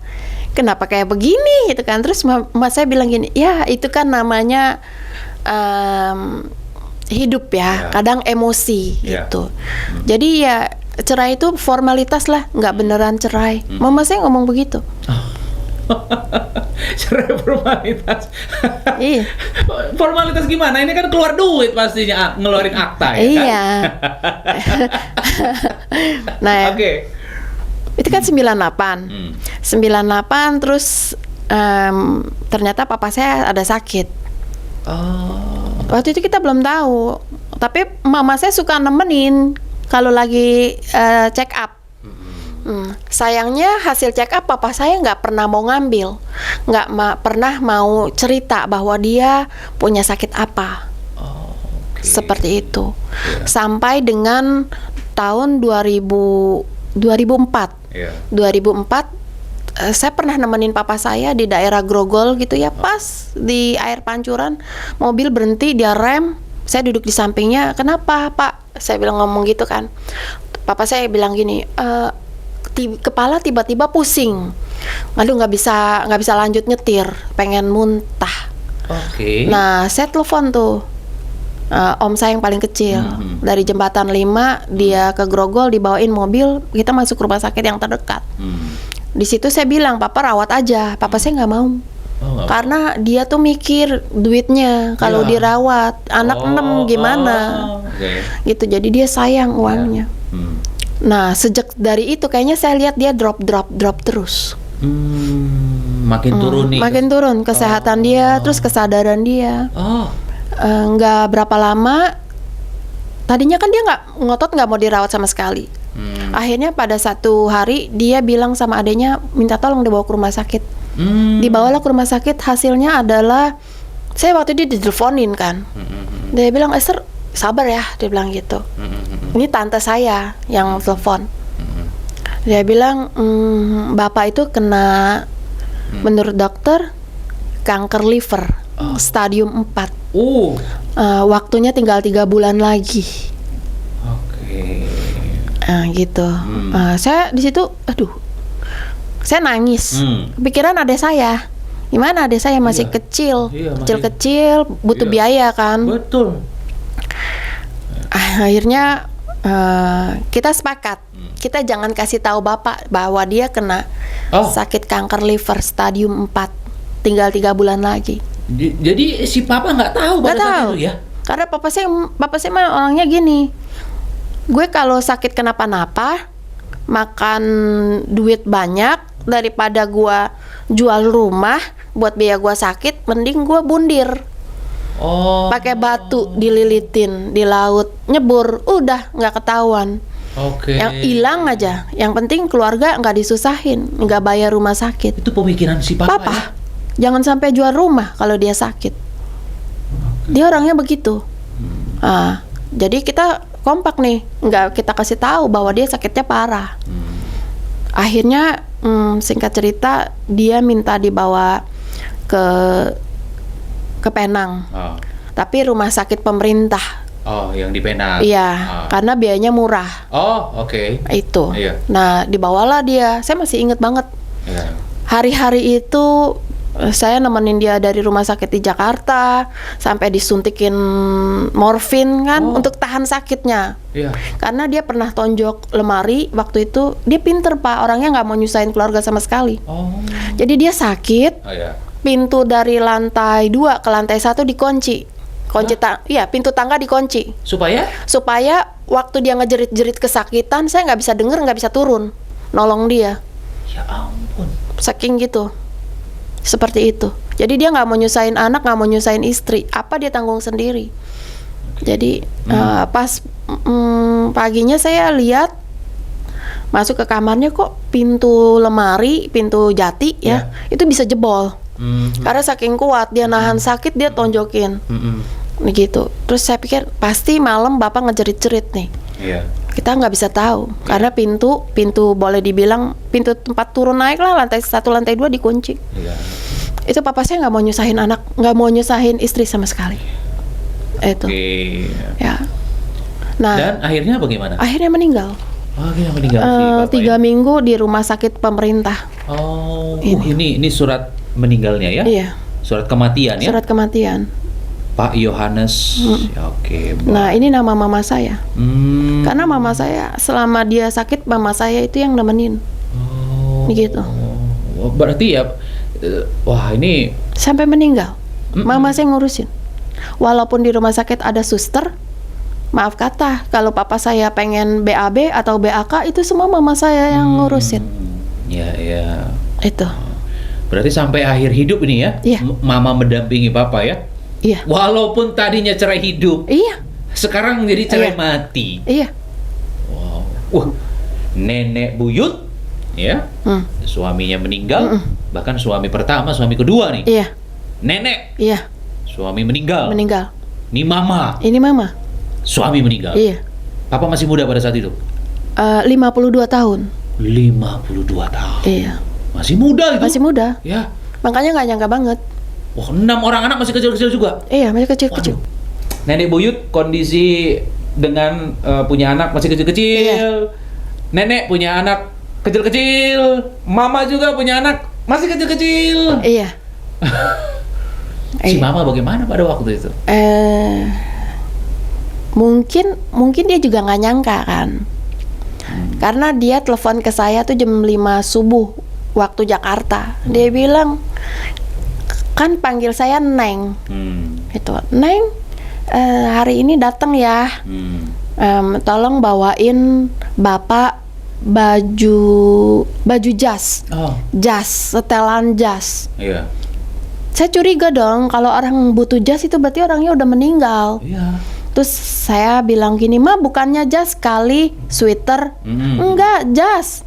kenapa kayak begini?" gitu kan. Terus mama saya bilang gini, "Ya, itu kan namanya hidup ya, kadang emosi Ya. gitu." Jadi ya cerai itu formalitas lah, nggak beneran cerai. Mama saya ngomong begitu. Cerai formalitas. Iya. Formalitas gimana? Ini kan keluar duit pastinya, ngeluarin akta ya Iya. Nah, Oke. itu kan 98. 98 terus ternyata papa saya ada sakit. Oh. Waktu itu kita belum tahu. Tapi mama saya suka nemenin kalau lagi check up. Sayangnya hasil check up papa saya nggak pernah mau ngambil, nggak pernah mau cerita bahwa dia punya sakit apa. Seperti itu. Sampai dengan tahun 2004. Iya. 2004 saya pernah nemenin papa saya di daerah Grogol gitu ya, pas di air pancuran mobil berhenti, dia rem, saya duduk di sampingnya. "Kenapa, Pak?" Saya bilang ngomong gitu kan. Papa saya bilang gini, kepala tiba-tiba pusing. Aduh, nggak bisa lanjut nyetir, pengen muntah. Oke. Nah, saya telepon tuh om saya yang paling kecil dari Jembatan 5, dia ke Grogol, dibawain mobil, kita masuk rumah sakit yang terdekat. Di situ saya bilang, "Papa rawat aja." Papa saya nggak mau. Nggak Karena dia tuh mikir duitnya kalau Ya. dirawat anak 6 gimana. Oke. Gitu, jadi dia sayang uangnya. Nah, sejak dari itu kayaknya saya lihat dia drop terus. Makin turun nih. Makin turun kesehatan dia, terus kesadaran dia. Oh. Nggak berapa lama, tadinya kan dia nggak mau dirawat sama sekali. Akhirnya pada satu hari dia bilang sama adanya, minta tolong dibawa ke rumah sakit. Dibawalah ke rumah sakit, hasilnya adalah, saya waktu itu diteleponin kan. Dia bilang, "Esther, sabar ya," dia bilang gitu. Ini tante saya yang telepon. Dia bilang, "Bapak itu kena, menurut dokter, kanker liver, stadium 4. Waktunya tinggal 3 bulan lagi." Oke. Gitu. Saya di situ, aduh, saya nangis. Pikiran adek saya, gimana adek saya masih kecil, Iya, kecil-kecil, butuh Iya. biaya kan. Betul. Akhirnya kita sepakat, kita jangan kasih tahu bapak bahwa dia kena sakit kanker liver stadium 4, tinggal 3 bulan lagi. Jadi si papa nggak tahu pada saat itu ya? Karena papa saya mah orangnya gini, gue kalau sakit kenapa-napa, makan duit banyak, daripada gue jual rumah buat biaya gue sakit, mending gue bundir. Pakai batu dililitin di laut, nyebur, udah nggak ketahuan. Yang hilang aja, yang penting keluarga nggak disusahin, nggak bayar rumah sakit. Itu pemikiran si papa ya? Jangan sampai jual rumah kalau dia sakit. Dia orangnya begitu. Jadi kita kompak nih, nggak kita kasih tahu bahwa dia sakitnya parah. Akhirnya singkat cerita, dia minta dibawa ke Penang. Tapi rumah sakit pemerintah. Yang di Penang. Iya, karena biayanya murah. Oke. Itu. Iya. Nah, dibawalah dia. Saya masih inget banget. Iya. Hari-hari itu saya nemenin dia dari rumah sakit di Jakarta sampai disuntikin morfin kan untuk tahan sakitnya. Iya. Karena dia pernah tonjok lemari waktu itu. Dia pinter, Pak, orangnya nggak mau nyusahin keluarga sama sekali. Jadi dia sakit, Iya. pintu dari lantai 2 ke lantai 1 dikunci. Iya, pintu tangga dikunci. Supaya? Supaya waktu dia ngejerit-jerit kesakitan, saya nggak bisa denger, nggak bisa turun nolong dia. Ya ampun. Saking gitu. Seperti itu. Jadi dia nggak mau nyusahin anak, nggak mau nyusahin istri. Apa dia tanggung sendiri. Jadi pas paginya saya lihat masuk ke kamarnya kok pintu lemari, pintu jati ya, itu bisa jebol. Karena saking kuat dia nahan sakit, dia tonjokin. Gitu. Terus saya pikir pasti malam bapak ngejerit-jerit nih. Iya. Kita nggak bisa tahu karena pintu boleh dibilang pintu tempat turun naik lah, lantai 1 lantai 2 dikunci. Iya. Itu papa saya nggak mau nyusahin anak, nggak mau nyusahin istri sama sekali. Itu. Oke. Ya. Nah. Dan akhirnya bagaimana? Akhirnya meninggal. Oh, akhirnya meninggal si bapak 3 ya? minggu di rumah sakit pemerintah. Oh, Ini. ini surat meninggalnya ya? Iya. Surat kematian ya? Surat kematian. Pak Yohanes. Ya, oke. Nah, ini nama mama saya. Karena Karena mama saya selama dia sakit, mama saya itu yang nemenin. Oh. Gitu. Oh, berarti ya, wah ini. Sampai meninggal. Mama saya ngurusin. Walaupun di rumah sakit ada suster, maaf kata, kalau papa saya pengen BAB atau BAK, itu semua mama saya yang ngurusin. Ya, ya. Itu. Berarti sampai akhir hidup ini ya? Iya. Mama mendampingi papa ya? Iya. Walaupun tadinya cerai hidup, Iya. sekarang menjadi cerai Iya. mati. Iya. Wow. Wah, nenek buyut, ya, suaminya meninggal, bahkan suami pertama, suami kedua nih, Iya. nenek, Iya. suami meninggal. Meninggal. Nih mama, Ini mama. suami meninggal. Iya. Papa masih muda pada saat itu? 52 tahun. 52 tahun. Iya. Masih muda itu? Masih muda. Ya. Makanya nggak nyangka banget. Wah, 6 orang anak masih kecil-kecil juga. Iya, masih kecil-kecil. Waduh. Nenek buyut kondisi dengan punya anak masih kecil-kecil. Iya. Nenek punya anak kecil-kecil. Mama juga punya anak masih kecil-kecil. Iya. Si mama bagaimana pada waktu itu? Mungkin dia juga nggak nyangka kan. Karena dia telepon ke saya tuh jam 5 subuh waktu Jakarta. Dia bilang, kan panggil saya Neng. Itu, Neng, hari ini datang ya. Tolong bawain bapak baju jas. Jas, setelan jas. Iya. Saya curiga dong, kalau orang butuh jas itu berarti orangnya udah meninggal. Iya. Terus saya bilang gini, Ma, bukannya jas kali, sweater? Enggak, jas.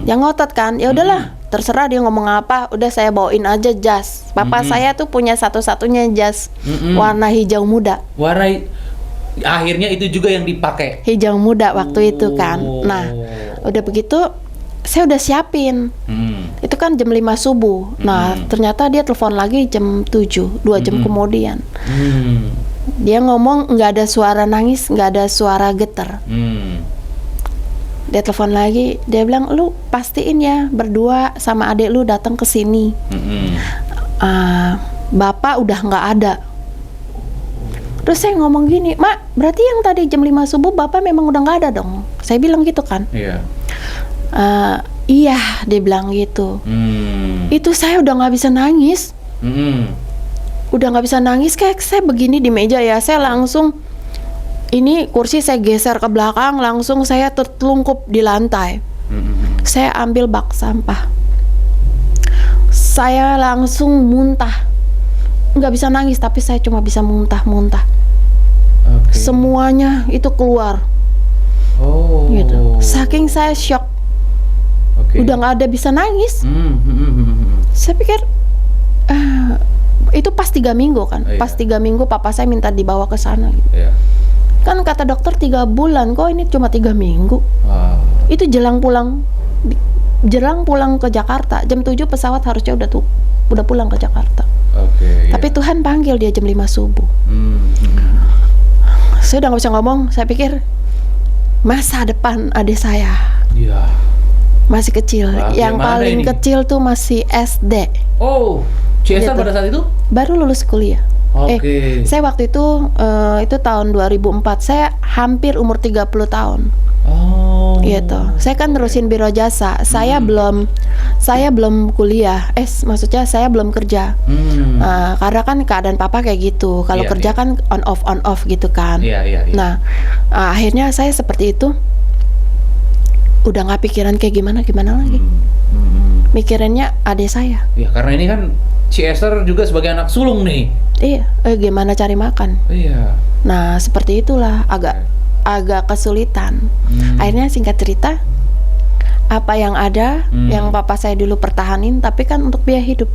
Yang ngotot kan, ya udahlah, terserah dia ngomong apa, udah saya bawain aja jas. Papa saya tuh punya satu-satunya jas warna hijau muda. Warna akhirnya itu juga yang dipakai. Hijau muda waktu itu kan. Nah, udah begitu saya udah siapin. Itu kan jam 5 subuh. Nah, ternyata dia telepon lagi jam 7, 2 jam kemudian. Dia ngomong nggak ada suara nangis, nggak ada suara getar. Dia telepon lagi, dia bilang, lu pastiin ya berdua sama adik lu datang ke sini. Bapak udah nggak ada. Terus saya ngomong gini, Mak, berarti yang tadi jam 5 subuh bapak memang udah nggak ada dong? Saya bilang gitu kan. Iya. Iya, dia bilang gitu. Itu saya udah nggak bisa nangis. Udah nggak bisa nangis, kayak saya begini di meja ya, saya langsung ini kursi saya geser ke belakang, langsung saya tertelungkup di lantai. Saya ambil bak sampah, saya langsung muntah, nggak bisa nangis tapi saya cuma bisa muntah-muntah. Semuanya itu keluar. Gitu. Saking saya shock, udah nggak ada bisa nangis. Saya pikir itu pas 3 minggu kan. Pas 3 minggu papa saya minta dibawa ke sana gitu. Kan kata dokter 3 bulan, kok ini cuma 3 minggu. Itu jelang pulang ke Jakarta. Jam 7 pesawat harusnya udah pulang ke Jakarta. Tapi Tuhan panggil dia jam 5 subuh. Saya udah gak bisa ngomong. Saya pikir masa depan adik saya masih kecil. Yang paling kecil tuh masih SD. Cesar Gitu. pada saat itu? Baru lulus kuliah. Saya waktu itu tahun 2004. Saya hampir umur 30 tahun. Gitu. Saya kan nerusin biro jasa. Saya belum kuliah. Maksudnya saya belum kerja. Karena kan keadaan papa kayak gitu. Kalau Iya, kerja iya. kan on off gitu kan. Iya. Nah, akhirnya saya seperti itu. Udah nggak pikiran kayak gimana lagi. Mikirinnya adik saya. Ya karena ini kan si Esther juga sebagai anak sulung nih. Iya, gimana cari makan. Iya. Nah, seperti itulah agak kesulitan. Akhirnya singkat cerita, apa yang ada, yang papa saya dulu pertahanin, tapi kan untuk biaya hidup.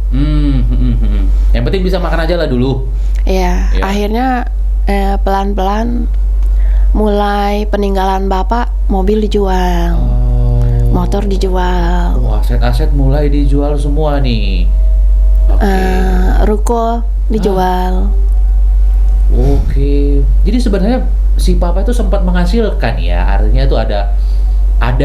Yang penting bisa makan aja lah dulu. Iya, Iya. akhirnya pelan-pelan mulai peninggalan bapak, mobil dijual, motor dijual, Aset-aset mulai dijual semua nih. Oke. ruko dijual. Oke. Jadi sebenarnya si papa itu sempat menghasilkan ya, artinya itu ada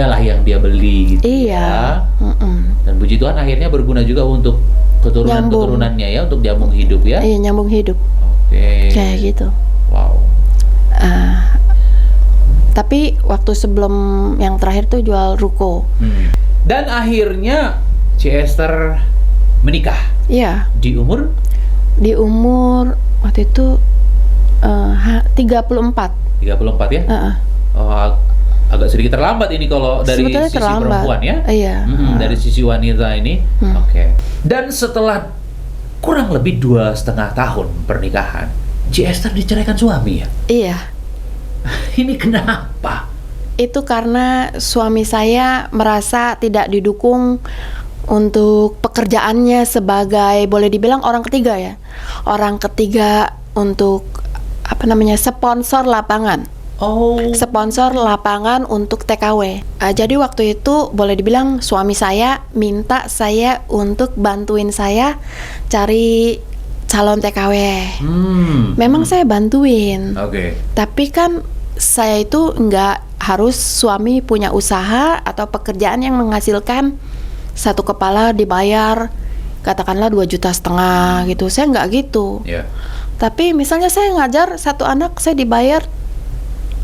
lah yang dia beli gitu Iya. ya. Dan puji Tuhan akhirnya berguna juga untuk keturunannya ya, untuk nyambung hidup ya. Iya, nyambung hidup. Oke. Kayak gitu. Wow. Tapi waktu sebelum yang terakhir tuh jual ruko. Dan akhirnya si Esther menikah Iya, di umur di umur waktu itu 34. 34 ya. Oh, agak sedikit terlambat ini kalau dari Sebetulnya sisi terlambat. perempuan ya. Iya. Dari sisi wanita ini. Oke. Dan setelah kurang lebih 2,5 tahun pernikahan, si Esther diceraikan suami ya. Iya. Ini kenapa? Itu karena suami saya merasa tidak didukung untuk pekerjaannya sebagai, boleh dibilang orang ketiga ya. Orang ketiga untuk sponsor lapangan. Oh. Sponsor lapangan untuk TKW. Jadi waktu itu boleh dibilang suami saya minta saya untuk bantuin saya cari calon TKW. Memang saya bantuin. Oke. Tapi kan saya itu nggak harus suami punya usaha atau pekerjaan yang menghasilkan satu kepala dibayar katakanlah 2,5 juta gitu. Saya nggak gitu. Ya. Tapi misalnya saya ngajar satu anak saya dibayar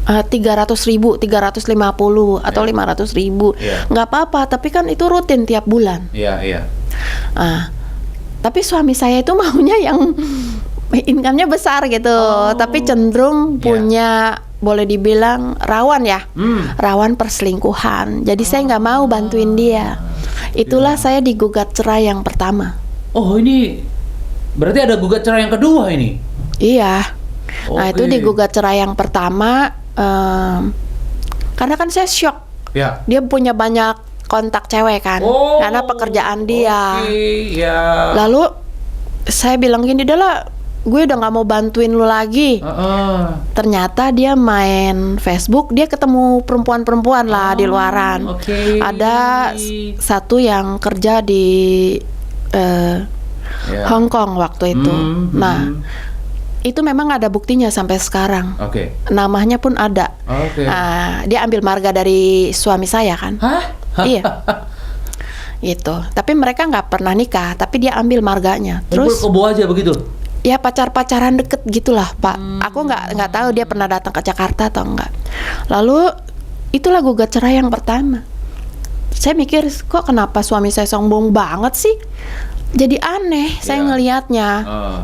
300.000, 350 atau 500.000, Iya. nggak apa-apa. Tapi kan itu rutin tiap bulan. Iya. Tapi suami saya itu maunya yang income-nya besar gitu, tapi cenderung punya, boleh dibilang rawan ya, rawan perselingkuhan. Jadi saya nggak mau bantuin dia. Itulah saya digugat cerai yang pertama. Oh, ini berarti ada gugat cerai yang kedua ini. Iya. Nah, itu Oke. digugat cerai yang pertama karena kan saya shock. Ya. Dia punya banyak kontak cewek kan, karena pekerjaan dia. Oke, ya. Lalu saya bilang gini, "Dahlah, gue udah nggak mau bantuin lu lagi." Ternyata dia main Facebook, dia ketemu perempuan-perempuan lah di luaran. Oke. Ada satu yang kerja di Hong Kong waktu itu. Nah, itu memang ada buktinya sampai sekarang. Oke. Namanya pun ada. Oke. Dia ambil marga dari suami saya kan. Hah? Iya. Gitu. Tapi mereka nggak pernah nikah, tapi dia ambil marganya. Terus Terus kebo aja begitu. ya pacaran deket gitulah, Pak. Aku nggak tahu dia pernah datang ke Jakarta atau enggak. Lalu itulah gugat cerai yang pertama. Saya mikir, kok kenapa suami saya sombong banget sih? Jadi aneh saya ngelihatnya,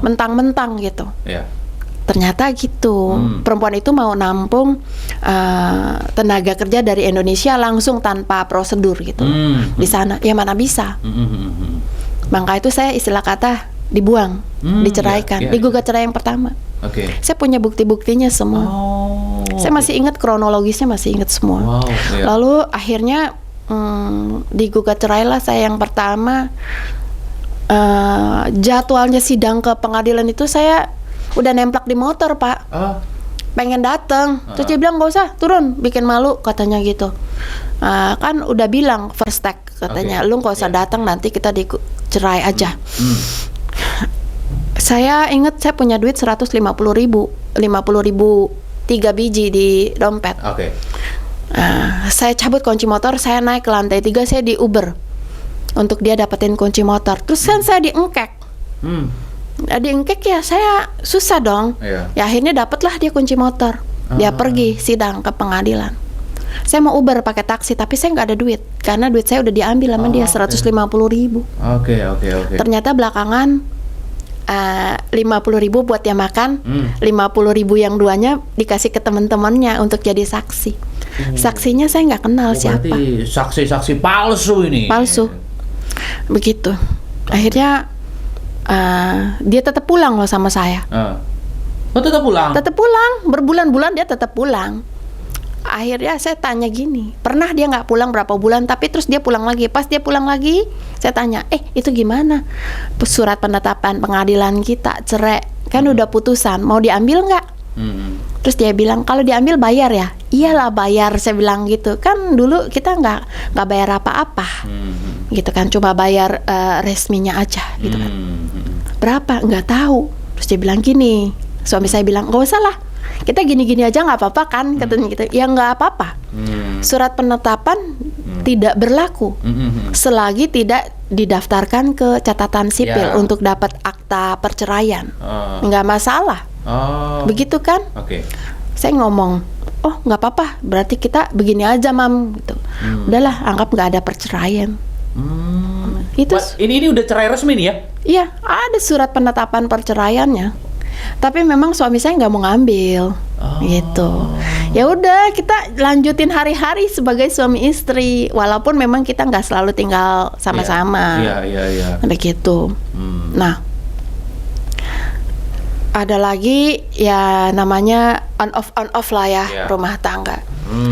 mentang-mentang gitu. Ya. Ternyata gitu. Perempuan itu mau nampung tenaga kerja dari Indonesia langsung tanpa prosedur gitu di sana. Ya mana bisa. Maka itu saya istilah kata dibuang, diceraikan, digugat cerai yang pertama. Oke. Saya punya bukti-buktinya semua. Saya masih ingat kronologisnya, masih ingat semua. Wow, iya. Lalu akhirnya digugat cerailah saya yang pertama. Jadwalnya sidang ke pengadilan itu saya udah nemplak di motor, Pak. Pengen datang, terus dia bilang nggak usah turun, bikin malu katanya gitu. Kan udah bilang first take katanya, lu nggak usah datang, nanti kita dicerai aja. Saya ingat saya punya duit 150.000, 50.000 3 biji di dompet. Oke. Saya cabut kunci motor, saya naik ke lantai 3, saya di Uber untuk dia dapetin kunci motor. Terus kan saya diengkek. Diengkek ya saya susah dong. Iya. Ya akhirnya dapatlah dia kunci motor. Dia pergi sidang ke pengadilan. saya mau Uber pakai taksi, tapi saya nggak ada duit karena duit saya udah diambil sama dia 150.000. Oke. Ternyata belakangan 50.000 buat dia makan, 50.000 yang duanya dikasih ke teman-temannya untuk jadi saksi. Saksinya saya nggak kenal siapa. Berarti saksi-saksi palsu ini. Palsu. Begitu. Akhirnya dia tetap pulang loh sama saya. Oh, tetap pulang? Tetap pulang, berbulan-bulan dia tetap pulang. Akhirnya saya tanya gini, pernah dia nggak pulang berapa bulan, tapi terus dia pulang lagi. Pas dia pulang lagi, saya tanya, itu gimana? Surat penetapan pengadilan kita cerai, kan udah putusan, mau diambil nggak? Terus dia bilang, kalau diambil bayar ya? Iyalah bayar, saya bilang gitu. Kan dulu kita nggak bayar apa-apa, gitu kan, cuma bayar resminya aja, gitu kan. Berapa? Nggak tahu. Terus dia bilang gini, suami saya bilang, nggak usah lah, kita gini-gini aja nggak apa-apa kan, katanya gitu. Ya nggak apa-apa. Surat penetapan tidak berlaku selagi tidak didaftarkan ke catatan sipil untuk dapat akta perceraian. Nggak masalah. Begitu kan? Saya ngomong, oh nggak apa-apa, berarti kita begini aja mam, gitu. Udahlah, anggap nggak ada perceraian. Itu ini udah cerai resmi nih ya? Iya, ada surat penetapan perceraiannya. Tapi memang suami saya nggak mau ngambil, gitu. Ya udah, kita lanjutin hari-hari sebagai suami istri, walaupun memang kita nggak selalu tinggal sama-sama. Iya. Begitu. Nah, ada lagi ya namanya on off lah ya, rumah tangga.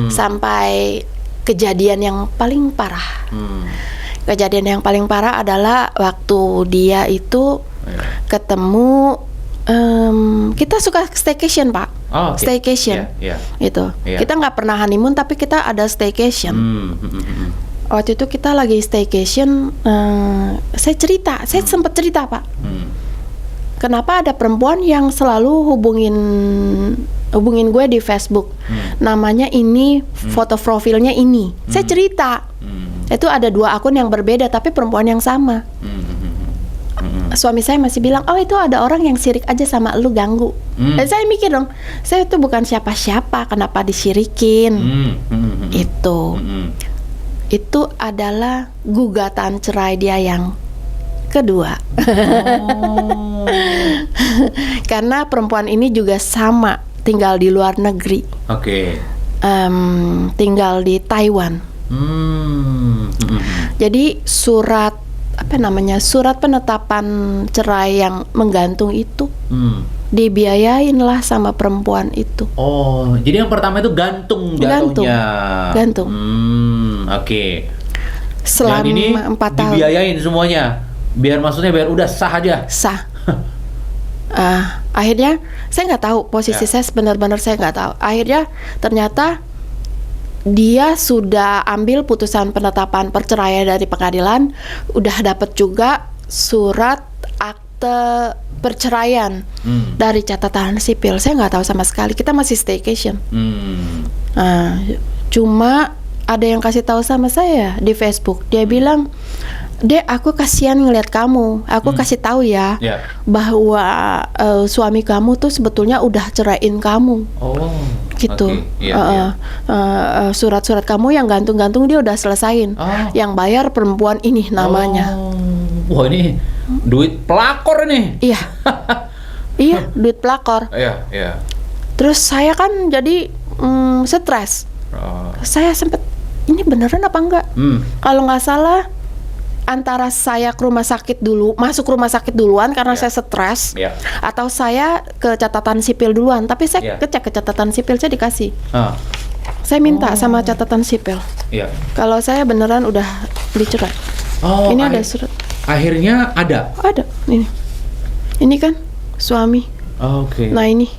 Sampai kejadian yang paling parah. Kejadian yang paling parah adalah waktu dia itu ketemu. Kita suka staycation, Pak. Staycation. Itu. Kita nggak pernah honeymoon, tapi kita ada staycation. Waktu itu kita lagi staycation. Saya sempat cerita, Pak. Kenapa ada perempuan yang selalu hubungin gue di Facebook. Namanya ini, foto profilnya ini. Saya cerita. Itu ada 2 akun yang berbeda, tapi perempuan yang sama. Suami saya masih bilang, oh itu ada orang yang sirik aja sama lu, ganggu. Dan saya mikir dong, saya itu bukan siapa-siapa, kenapa disirikin? Itu adalah gugatan cerai dia yang kedua. Karena perempuan ini juga sama, tinggal di luar negeri. Tinggal di Taiwan. Jadi surat penetapan cerai yang menggantung itu dibiayain lah sama perempuan itu. Oh, jadi yang pertama itu gantung jatuhnya. Gantung. Selama dan ini 4 tahun dibiayain semuanya. Biar udah sah aja. Sah. Akhirnya saya nggak tahu posisi saya, benar-benar saya nggak tahu. Akhirnya ternyata dia sudah ambil putusan penetapan perceraian dari pengadilan, udah dapat juga surat akte perceraian dari catatan sipil. Saya nggak tahu sama sekali. Kita masih staycation. Cuma ada yang kasih tahu sama saya di Facebook. Dia bilang, Dek, aku kasihan ngeliat kamu. Aku kasih tahu ya bahwa suami kamu tuh sebetulnya udah ceraiin kamu. Gitu. Surat-surat kamu yang gantung-gantung dia udah selesain. Yang bayar perempuan ini namanya. Wah, ini duit pelakor nih. Iya. Iya, duit pelakor. Terus saya kan jadi stres. Saya sempet, ini beneran apa enggak? Kalau nggak salah, antara saya ke rumah sakit dulu, masuk rumah sakit duluan karena saya stres, atau saya ke catatan sipil duluan. Tapi saya kecek ke catatan sipil, saya dikasih. Saya minta sama catatan sipil. Kalau saya beneran udah dicerai. Ini ada surat. Akhirnya ada. Ada. Ini kan suami. Nah ini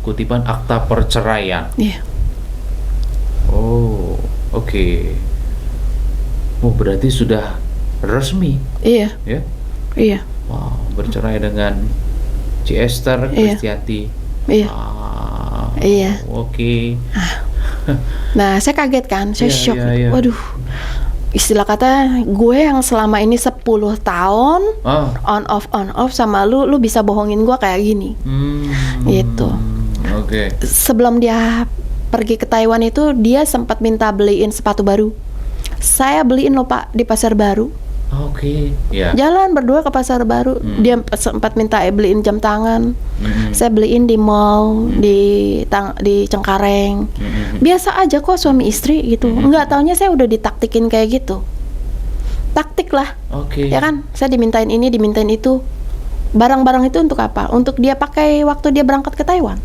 kutipan akta perceraian. Berarti sudah resmi. Iya. Wow, bercerai dengan Ci Esther Kristiati. Iya. Nah, saya kaget kan, saya shock. Waduh, istilah kata gue yang selama ini 10 tahun on off sama lu bisa bohongin gue kayak gini. Gitu. Sebelum dia pergi ke Taiwan itu dia sempat minta beliin sepatu baru. Saya beliin loh Pak di Pasar Baru. Oke, ya. Jalan berdua ke Pasar Baru, dia sempat minta beliin jam tangan. Saya beliin di mall, di Cengkareng. Biasa aja kok suami istri gitu. Nggak taunya saya udah ditaktikin kayak gitu. Taktik lah. Oke. Ya kan? Saya dimintain ini, dimintain itu. Barang-barang itu untuk apa? Untuk dia pakai waktu dia berangkat ke Taiwan.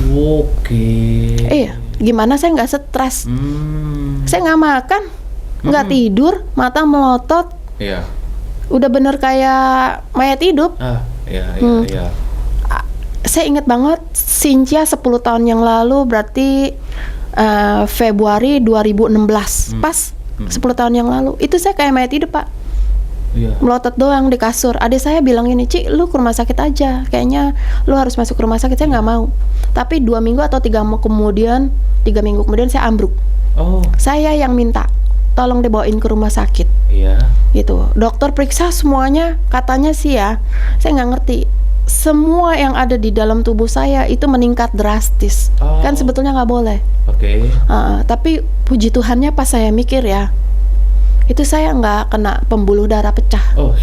Oke. Iya. Gimana saya nggak stres? Saya nggak makan, nggak tidur, mata melotot. Iya. Udah bener kayak mayat hidup. Iya. Saya ingat banget Cynthia 10 tahun yang lalu, berarti Februari 2016. Pas 10 tahun yang lalu. Itu saya kayak mayat hidup, Pak. Iya. Melotot doang di kasur. Adik saya bilang ini, Ci, lu ke rumah sakit aja. Kayaknya lu harus masuk ke rumah sakit. Saya nggak mau. Tapi 2 minggu atau 3 minggu kemudian saya ambruk. Oh. Saya yang minta, tolong dibawain ke rumah sakit. Iya. Gitu. Dokter periksa semuanya, katanya sih ya, saya nggak ngerti. Semua yang ada di dalam tubuh saya itu meningkat drastis. Oh. Kan sebetulnya nggak boleh. Oke. Tapi puji Tuhannya pas saya mikir ya, itu saya nggak kena pembuluh darah pecah. Oh.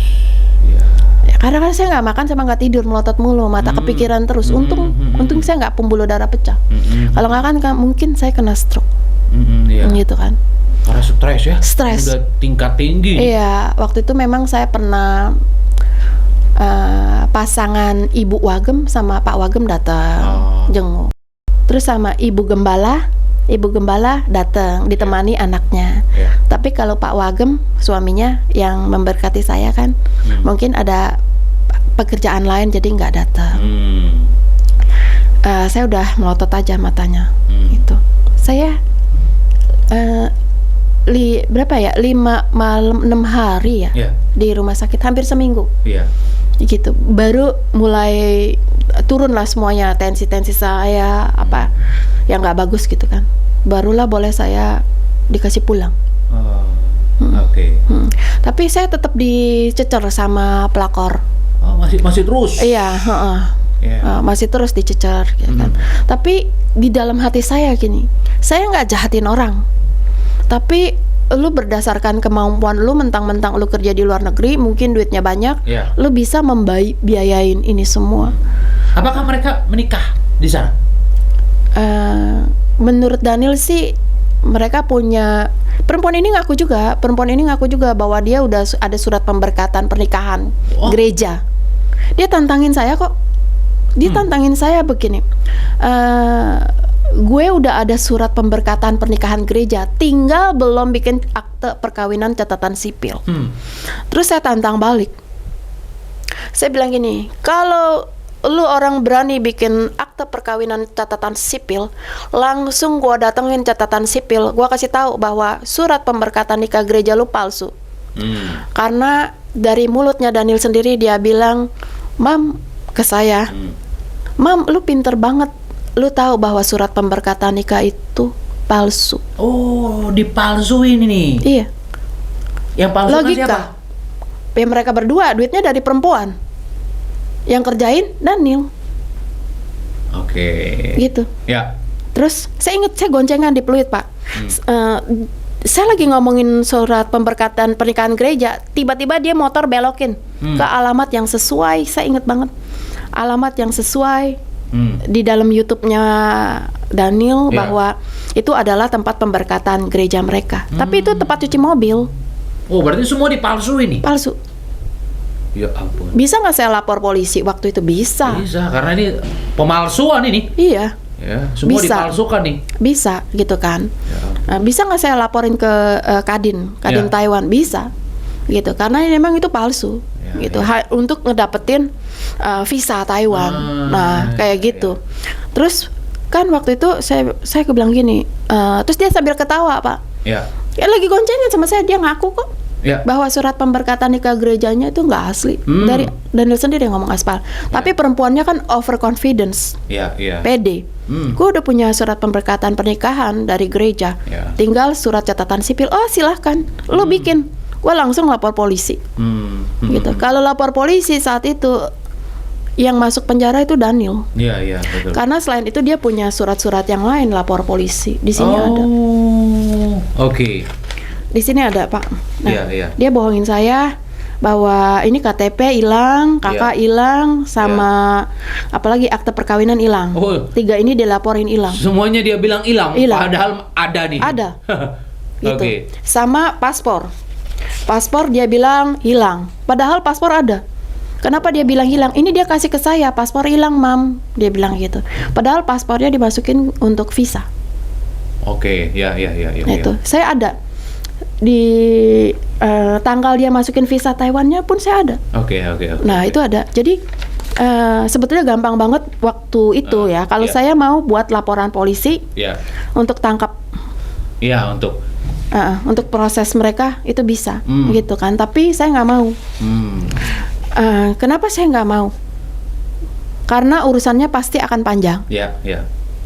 Iya. Ya, karena kan saya nggak makan sama nggak tidur, melotot mulu, mata kepikiran terus. Untung saya nggak pembuluh darah pecah. Kalau nggak kan mungkin saya kena stroke. Iya. Gitu kan. Karena stres ya. Stres. Udah tingkat tinggi. Iya, waktu itu memang saya pernah pasangan Ibu Wagem sama Pak Wagem datang jenguk. Terus sama Ibu Gembala datang ditemani anaknya. Iya. Tapi kalau Pak Wagem suaminya yang memberkati saya kan, mungkin ada pekerjaan lain jadi nggak datang. Saya udah melotot aja matanya. Itu. Saya 5 malam 6 hari ya di rumah sakit, hampir seminggu. Iya. Gitu. Baru mulai turun lah semuanya, tensi saya apa yang nggak bagus gitu kan. Barulah boleh saya dikasih pulang. Oke. Tapi saya tetap dicecer sama pelakor. Oh, masih terus. Iya, masih terus dicecer gitu kan. Tapi di dalam hati saya gini, saya nggak jahatin orang. Tapi lu berdasarkan kemampuan lu, mentang-mentang lu kerja di luar negeri, mungkin duitnya banyak, lu bisa biayain ini semua. Apakah mereka menikah di sana? Menurut Daniel sih mereka punya, perempuan ini ngaku juga bahwa dia udah ada surat pemberkatan pernikahan gereja. Dia tantangin saya kok. Dia tantangin saya begini. Gue udah ada surat pemberkatan pernikahan gereja, tinggal belum bikin akte perkawinan catatan sipil. Terus saya tantang balik. Saya bilang gini, kalau lu orang berani bikin akte perkawinan catatan sipil, langsung gua datengin catatan sipil, gua kasih tahu bahwa surat pemberkatan nikah gereja lu palsu. Karena dari mulutnya Daniel sendiri dia bilang, "Mam," ke saya, "Mam, lu pinter banget. Lu tahu bahwa surat pemberkatan nikah itu palsu." Oh, dipalsuin ini. Iya. Yang palsu kan siapa? Ya mereka berdua, duitnya dari perempuan. Yang kerjain Daniel. Oke. Gitu. Ya. Terus saya ingat saya goncengan di Pluit, Pak. Saya lagi ngomongin surat pemberkatan pernikahan gereja, tiba-tiba dia motor belokin ke alamat yang sesuai. Saya ingat banget. Alamat yang sesuai. Di dalam YouTube-nya Daniel bahwa itu adalah tempat pemberkatan gereja mereka. Tapi itu tempat cuci mobil. Oh, berarti semua dipalsuin nih? Palsu. Ya ampun. Bisa nggak saya lapor polisi waktu itu? Bisa. Bisa, karena ini pemalsuan ini. Iya. Ya, semua Bisa. dipalsukan nih. Bisa, gitu kan. Ya. Bisa nggak saya laporin ke Kadin Taiwan? Bisa. Gitu, karena memang itu palsu. Gitu. Untuk ngedapetin visa Taiwan. Kayak gitu. Terus kan waktu itu saya bilang gini, terus dia sambil ketawa, Pak. Ya. Lagi goncengan sama saya, dia ngaku kok bahwa surat pemberkatan nikah gerejanya itu nggak asli. Dari Daniel sendiri yang ngomong aspal. Tapi perempuannya kan overconfidence. Pede. Gue udah punya surat pemberkatan pernikahan dari gereja. Tinggal surat catatan sipil. Oh, silahkan, lo bikin. Gue langsung lapor polisi. Gitu. Kalau lapor polisi saat itu yang masuk penjara itu Daniel. Iya, iya, betul. Karena selain itu dia punya surat-surat yang lain lapor polisi. Di sini ada. Oke. Di sini ada, Pak. Nah, Iya, iya. dia bohongin saya bahwa ini KTP hilang, kakak hilang, sama apalagi akte perkawinan hilang. Oh. 3 ini dilaporin hilang. Semuanya dia bilang hilang, Hilang. padahal ada nih. Ada. Gitu. Oke. Sama paspor. Paspor dia bilang hilang, padahal paspor ada. Kenapa dia bilang hilang? Ini dia kasih ke saya, paspor hilang, Mam. Dia bilang gitu. Padahal paspornya dimasukin untuk visa. Oke, ya. Itu. Saya ada di tanggal dia masukin visa Taiwannya pun saya ada. Oke. Nah, itu ada. Jadi sebetulnya gampang banget waktu itu ya. Kalau iya. saya mau buat laporan polisi Ya. untuk tangkap, Iya, untuk proses mereka itu bisa, Hmm. gitu kan. Tapi saya nggak mau. Kenapa saya nggak mau? Karena urusannya pasti akan panjang. Ya.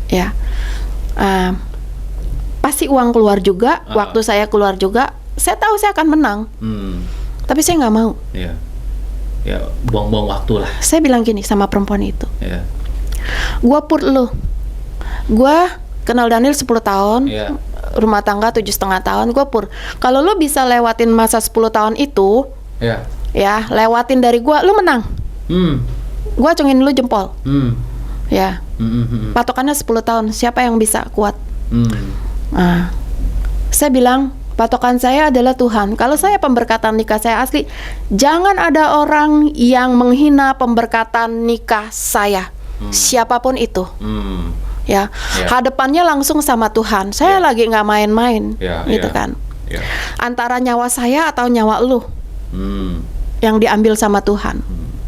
Ya. Pasti uang keluar juga, waktu saya keluar juga. Saya tahu saya akan menang, tapi saya nggak mau. Ya. Ya, buang-buang waktu lah. Saya bilang gini sama perempuan itu. Ya. Gua pur lu. Gua kenal Daniel 10 tahun. Ya. Rumah tangga 7,5 tahun. Gua pur. Kalau lu bisa lewatin masa 10 tahun itu, Ya. ya, lewatin dari gua, lu menang. Gua acungin lu jempol. Ya. Patokannya 10 tahun. Siapa yang bisa kuat? Nah, saya bilang patokan saya adalah Tuhan. Kalau saya pemberkatan nikah saya asli, jangan ada orang yang menghina pemberkatan nikah saya, siapapun itu. Ya, hadapannya langsung sama Tuhan. Saya lagi nggak main-main, gitu kan. Antara nyawa saya atau nyawa lu yang diambil sama Tuhan,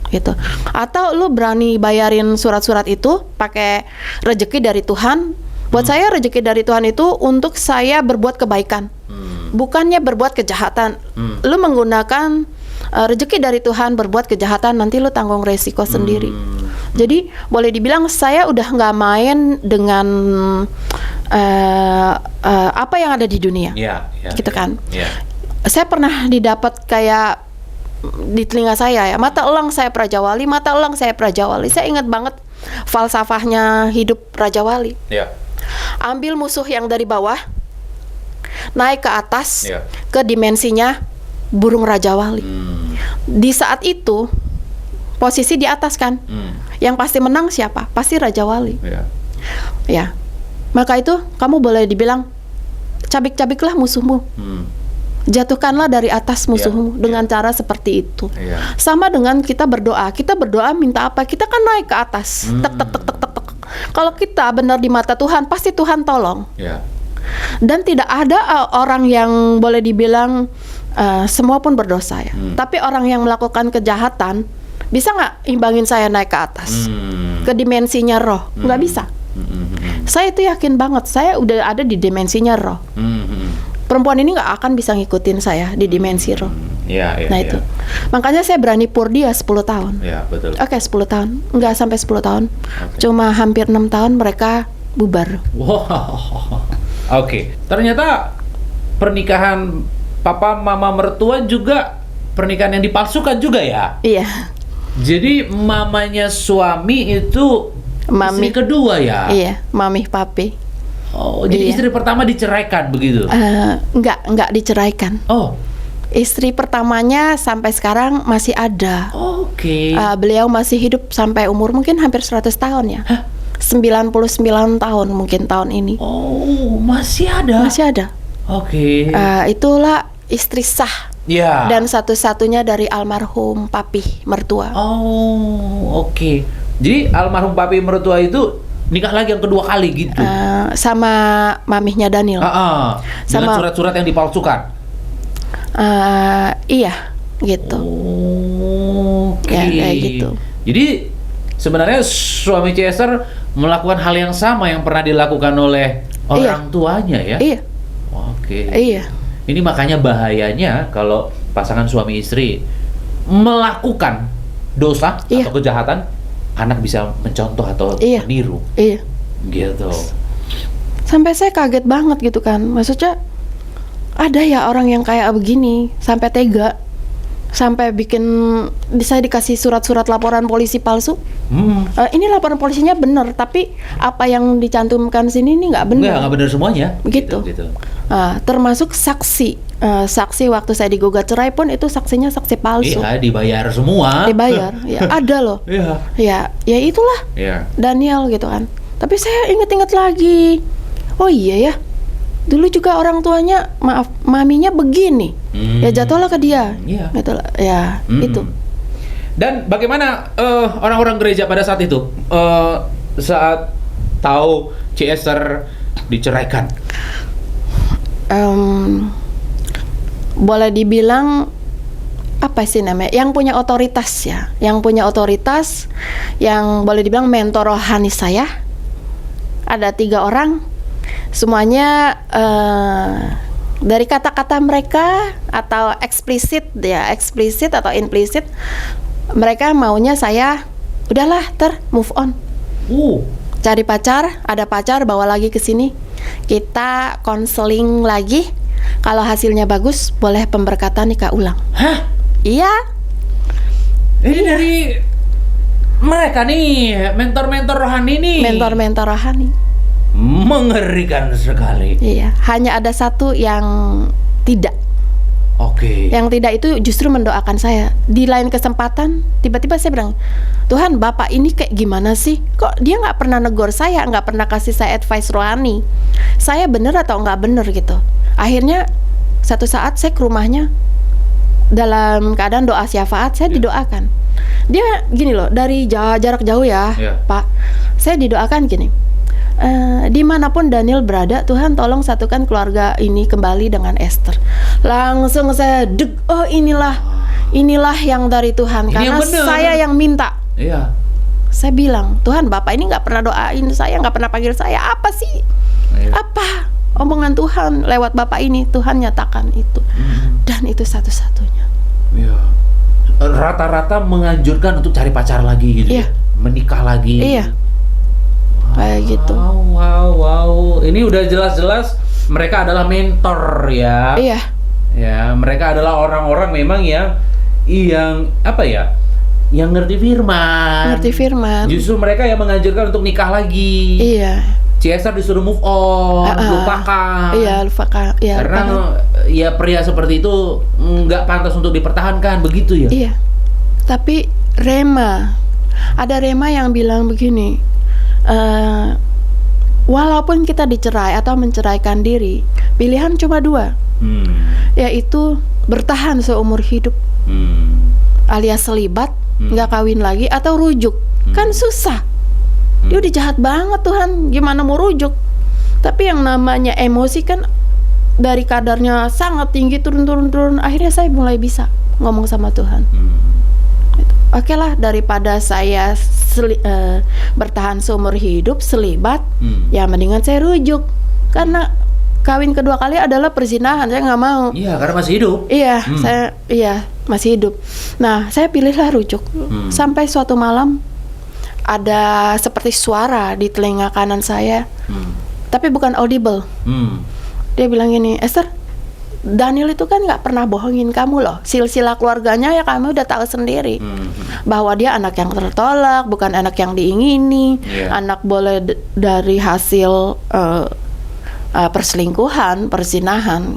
gitu. Atau lu berani bayarin surat-surat itu pakai rezeki dari Tuhan. Buat saya rezeki dari Tuhan itu untuk saya berbuat kebaikan, bukannya berbuat kejahatan. Lu menggunakan rezeki dari Tuhan berbuat kejahatan, nanti lu tanggung resiko sendiri. Jadi boleh dibilang saya udah nggak main dengan apa yang ada di dunia, gitu kan. Saya pernah didapat kayak di telinga saya ya, mata elang saya Praja Wali, mata elang saya Praja Wali. Saya ingat banget falsafahnya hidup Raja Wali. Ambil musuh yang dari bawah, naik ke atas, ke dimensinya burung Raja Wali. Di saat itu posisi di atas kan, yang pasti menang siapa? Pasti Raja Wali. Ya, maka itu kamu boleh dibilang cabik-cabiklah musuhmu, jatuhkanlah dari atas musuhmu dengan cara seperti itu. Sama dengan kita berdoa minta apa? Kita kan naik ke atas, tek tek tek tek tek. Kalau kita benar di mata Tuhan, pasti Tuhan tolong. Dan tidak ada orang yang boleh dibilang semua pun berdosa ya. Tapi orang yang melakukan kejahatan bisa nggak imbangin saya naik ke atas, ke dimensinya roh? Nggak bisa. Saya itu yakin banget, saya udah ada di dimensinya roh. Perempuan ini nggak akan bisa ngikutin saya di dimensi roh. Nah itu, makanya saya berani pur dia 10 tahun. Betul. Oke, 10 tahun, nggak sampai 10 tahun, cuma hampir 6 tahun mereka bubar. Oke, ternyata pernikahan papa mama mertua juga pernikahan yang dipalsukan juga ya? Iya. Jadi mamanya suami itu Mami istri kedua ya? Iya, mami papi. Oh, jadi istri pertama diceraikan begitu? Enggak diceraikan. Oh. Istri pertamanya sampai sekarang masih ada. Oke. Beliau masih hidup sampai umur mungkin hampir 100 tahun ya. 99 tahun mungkin tahun ini. Oh, masih ada? Masih ada. Oke. Itulah istri sah. Ya. Dan satu-satunya dari almarhum papi mertua. Oh, oke. Jadi almarhum papi mertua itu nikah lagi yang kedua kali gitu? Sama mamihnya Daniel. Dengan surat-surat yang dipalsukan? Iya, gitu. Oke. Ya, kayak gitu. Jadi sebenarnya suami Chester melakukan hal yang sama yang pernah dilakukan oleh orang tuanya ya? Iya. Oke. Iya. Ini makanya bahayanya kalau pasangan suami istri melakukan dosa atau kejahatan, anak bisa mencontoh atau meniru. Iya. Gitu. Sampai saya kaget banget gitu kan. Maksudnya ada ya orang yang kayak begini sampai tega. Sampai saya dikasih surat-surat laporan polisi palsu. Hmm. Ini laporan polisinya benar, tapi apa yang dicantumkan sini ini nggak benar. Nggak benar semuanya. Begitu. Gitu. Termasuk saksi. Saksi waktu saya digugat cerai pun itu saksinya saksi palsu. Iya, dibayar semua. Dibayar. Ya, ada loh. Iya. Ya itulah Iya. Daniel gitu kan. Tapi saya inget-inget lagi. Oh iya ya. Dulu juga orang tuanya, maaf, maminya begini. Ya jatuhlah ke dia. Iya. Gitu lah. Ya, itu. Dan bagaimana orang-orang gereja pada saat itu? Saat tahu Ci Esther diceraikan? Boleh dibilang apa sih namanya? Yang punya otoritas ya. Yang punya otoritas, yang boleh dibilang mentor rohani saya. Ada 3 orang. Semuanya dari kata-kata mereka atau eksplisit atau implisit, mereka maunya saya udahlah move on. Cari pacar, ada pacar bawa lagi ke sini. Kita konseling lagi. Kalau hasilnya bagus, boleh pemberkatan nikah ulang. Hah? Iya. Ini dari mereka nih, mentor-mentor rohani nih. Mentor-mentor rohani. Mengerikan sekali. Iya, hanya ada satu yang tidak. Oke. Yang tidak itu justru mendoakan saya. Di lain kesempatan, tiba-tiba saya bilang, Tuhan, Bapak ini kayak gimana sih? Kok dia nggak pernah negor saya, nggak pernah kasih saya advice rohani. Saya bener atau nggak bener gitu. Akhirnya, satu saat saya ke rumahnya, dalam keadaan doa syafaat, saya didoakan. Dia gini loh, dari jarak jauh ya, Pak. Saya didoakan gini. Dimanapun Daniel berada, Tuhan tolong satukan keluarga ini kembali dengan Esther. Langsung saya oh inilah yang dari Tuhan, ini karena yang saya yang minta. Iya. Saya bilang, Tuhan, Bapak ini nggak pernah doain saya, nggak pernah panggil saya, apa sih? Apa omongan Tuhan lewat Bapak ini, Tuhan nyatakan itu. Dan itu satu-satunya. Iya. Rata-rata menganjurkan untuk cari pacar lagi gitu. Iya. Menikah lagi. Iya. Kayak gitu. Wow. Ini udah jelas-jelas mereka adalah mentor ya. Iya. Ya, mereka adalah orang-orang memang yang apa ya? Yang ngerti firman. Justru mereka yang menganjurkan untuk nikah lagi. Iya. Ci Esther disuruh move on, lupakan. Iya, lupakan. Iya, karena lupakan. Ya pria seperti itu nggak pantas untuk dipertahankan, begitu ya. Iya. Tapi ada rema yang bilang begini. Walaupun kita dicerai atau menceraikan diri, pilihan cuma 2, yaitu bertahan seumur hidup, alias selibat, nggak kawin lagi, atau rujuk. Kan susah. Dia udah jahat banget Tuhan, gimana mau rujuk? Tapi yang namanya emosi kan dari kadarnya sangat tinggi, turun. Akhirnya saya mulai bisa ngomong sama Tuhan. Oke lah, daripada saya bertahan seumur hidup selibat, ya mendingan saya rujuk. Karena kawin kedua kali adalah perzinahan, saya nggak mau. Iya, karena masih hidup. Iya, masih hidup. Nah, saya pilihlah rujuk. Sampai suatu malam ada seperti suara di telinga kanan saya, tapi bukan audible. Dia bilang gini, Esther, Daniel itu kan nggak pernah bohongin kamu loh. Silsilah keluarganya ya kamu udah tahu sendiri. Bahwa dia anak yang tertolak, bukan anak yang diingini. Anak boleh dari hasil perselingkuhan, perzinahan.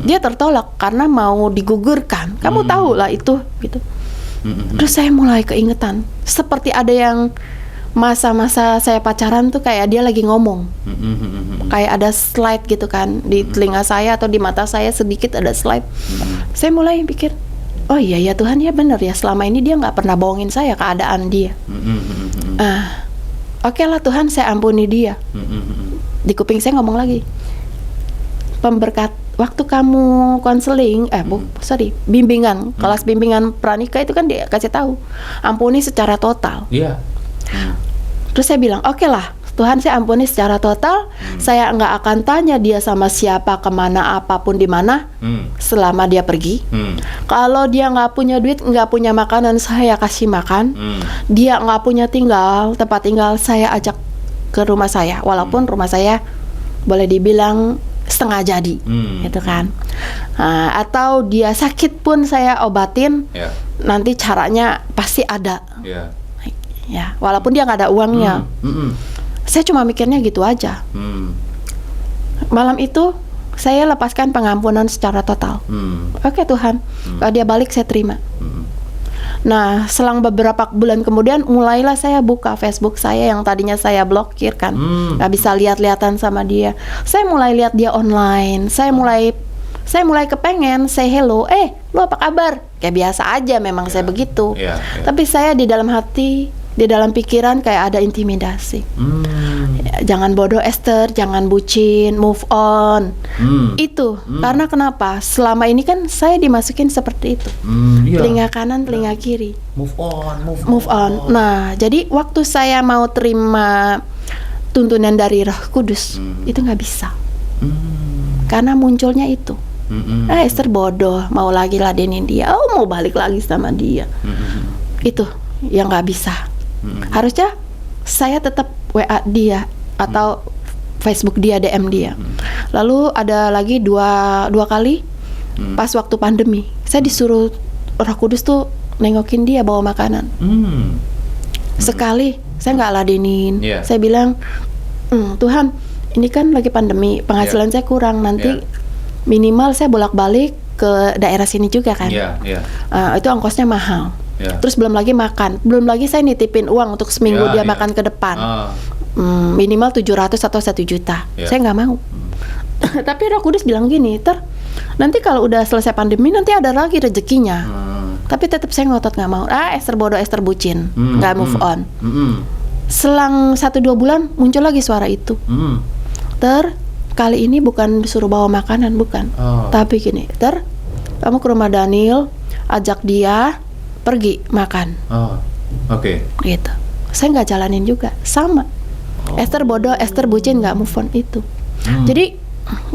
Dia tertolak karena mau digugurkan. Kamu tahu lah itu gitu. Terus saya mulai keingetan. Seperti ada yang masa-masa saya pacaran tuh kayak dia lagi ngomong. Kayak ada slide gitu kan di telinga saya atau di mata saya, sedikit ada slide. Saya mulai pikir, oh iya ya Tuhan, ya benar ya, selama ini dia nggak pernah bohongin saya keadaan dia. Oke lah Tuhan, saya ampuni dia. Di kuping saya ngomong lagi, pemberkat waktu kamu konseling, bimbingan, kelas bimbingan pranikah itu kan dia kasih tahu, ampuni secara total. Iya. Terus saya bilang, oke lah Tuhan, saya ampuni secara total. Saya nggak akan tanya dia sama siapa, kemana, apapun, di mana, selama dia pergi. Kalau dia nggak punya duit, nggak punya makanan, saya kasih makan. Dia nggak punya tempat tinggal, saya ajak ke rumah saya. Walaupun rumah saya boleh dibilang setengah jadi, gitu kan. Atau dia sakit pun saya obatin, Ya. nanti caranya pasti ada. Ya. Ya, walaupun dia nggak ada uangnya. Saya cuma mikirnya gitu aja. Malam itu saya lepaskan pengampunan secara total. Oke Tuhan, kalau dia balik saya terima. Nah, selang beberapa bulan kemudian mulailah saya buka Facebook saya yang tadinya saya blokir kan, nggak bisa lihat-lihatan sama dia. Saya mulai lihat dia online. Saya mulai kepengen say hello. Lu apa kabar? Kayak biasa aja, memang saya begitu. Tapi saya di dalam hati, di dalam pikiran kayak ada intimidasi. Jangan bodoh Esther, jangan bucin, move on. Itu karena kenapa? Selama ini kan saya dimasukin seperti itu. Telinga kanan, telinga kiri. Move on. Nah, jadi waktu saya mau terima tuntunan dari Roh Kudus, itu nggak bisa. Karena munculnya itu. Esther bodoh, mau lagi ladenin dia. Mau balik lagi sama dia. Itu yang nggak bisa. Harusnya saya tetap WA dia atau Facebook dia, DM dia. Lalu ada lagi dua kali pas waktu pandemi, saya disuruh Roh Kudus tuh nengokin dia bawa makanan. Sekali saya nggak ladenin. Saya bilang, Tuhan, ini kan lagi pandemi, penghasilan saya kurang, nanti minimal saya bolak-balik ke daerah sini juga kan. Itu ongkosnya mahal. Terus belum lagi makan, belum lagi saya nitipin uang untuk seminggu dia makan ke depan. Minimal 700 atau 1 juta. Saya nggak mau. Tapi Roh Kudus bilang gini, nanti kalau udah selesai pandemi nanti ada lagi rezekinya. Tapi tetap saya ngotot nggak mau. Esther bodoh, Esther bucin, nggak move on. Selang 1-2 bulan muncul lagi suara itu. Kali ini bukan disuruh bawa makanan, bukan. Tapi gini, kamu ke rumah Daniel, ajak dia pergi makan. Gitu. Saya nggak jalanin juga, sama. Esther bodoh, Esther bucin, nggak move on itu. Jadi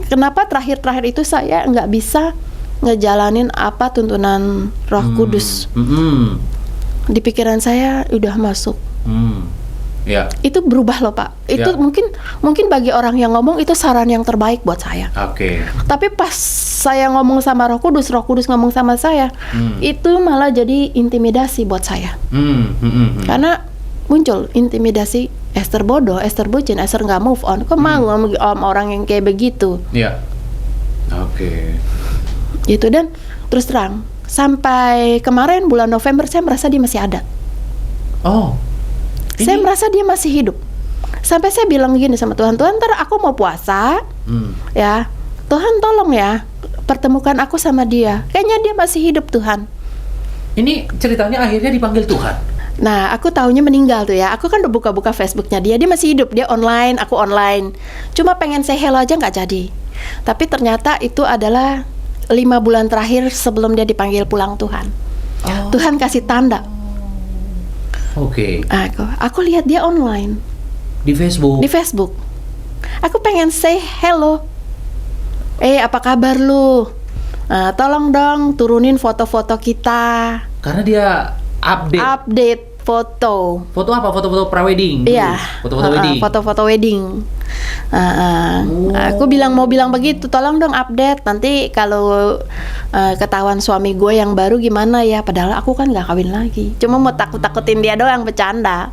kenapa terakhir itu saya nggak bisa ngejalanin apa tuntunan Roh Kudus. Di pikiran saya udah masuk. Itu berubah loh Pak. Itu mungkin bagi orang yang ngomong itu saran yang terbaik buat saya. Tapi pas saya ngomong sama Roh Kudus ngomong sama saya, itu malah jadi intimidasi buat saya. Karena muncul intimidasi, Esther bodoh, Esther bucin, Esther nggak move on. Kok mau ngomong orang yang kayak begitu? Itu, dan terus terang sampai kemarin bulan November saya merasa dia masih ada. Saya merasa dia masih hidup. Sampai saya bilang gini sama Tuhan, ntar aku mau puasa, ya Tuhan tolong ya pertemukan aku sama dia. Kayaknya dia masih hidup Tuhan. Ini ceritanya akhirnya dipanggil Tuhan. Nah, aku taunya meninggal tuh ya. Aku kan udah buka-buka Facebooknya dia masih hidup, dia online, aku online. Cuma pengen say hello aja nggak jadi. Tapi ternyata itu adalah 5 bulan terakhir sebelum dia dipanggil pulang Tuhan. Tuhan kasih tanda. Aku lihat dia online di Facebook. Aku pengen say hello. Apa kabar lu? Tolong dong turunin foto-foto kita. Karena dia update foto. Foto apa? Foto-foto prawedding. Iya. Foto-foto wedding. Foto-foto wedding. Aku mau bilang begitu, tolong dong update. Nanti kalau ketahuan suami gue yang baru gimana ya? Padahal aku kan nggak kawin lagi. Cuma mau takut-takutin dia doang, bercanda.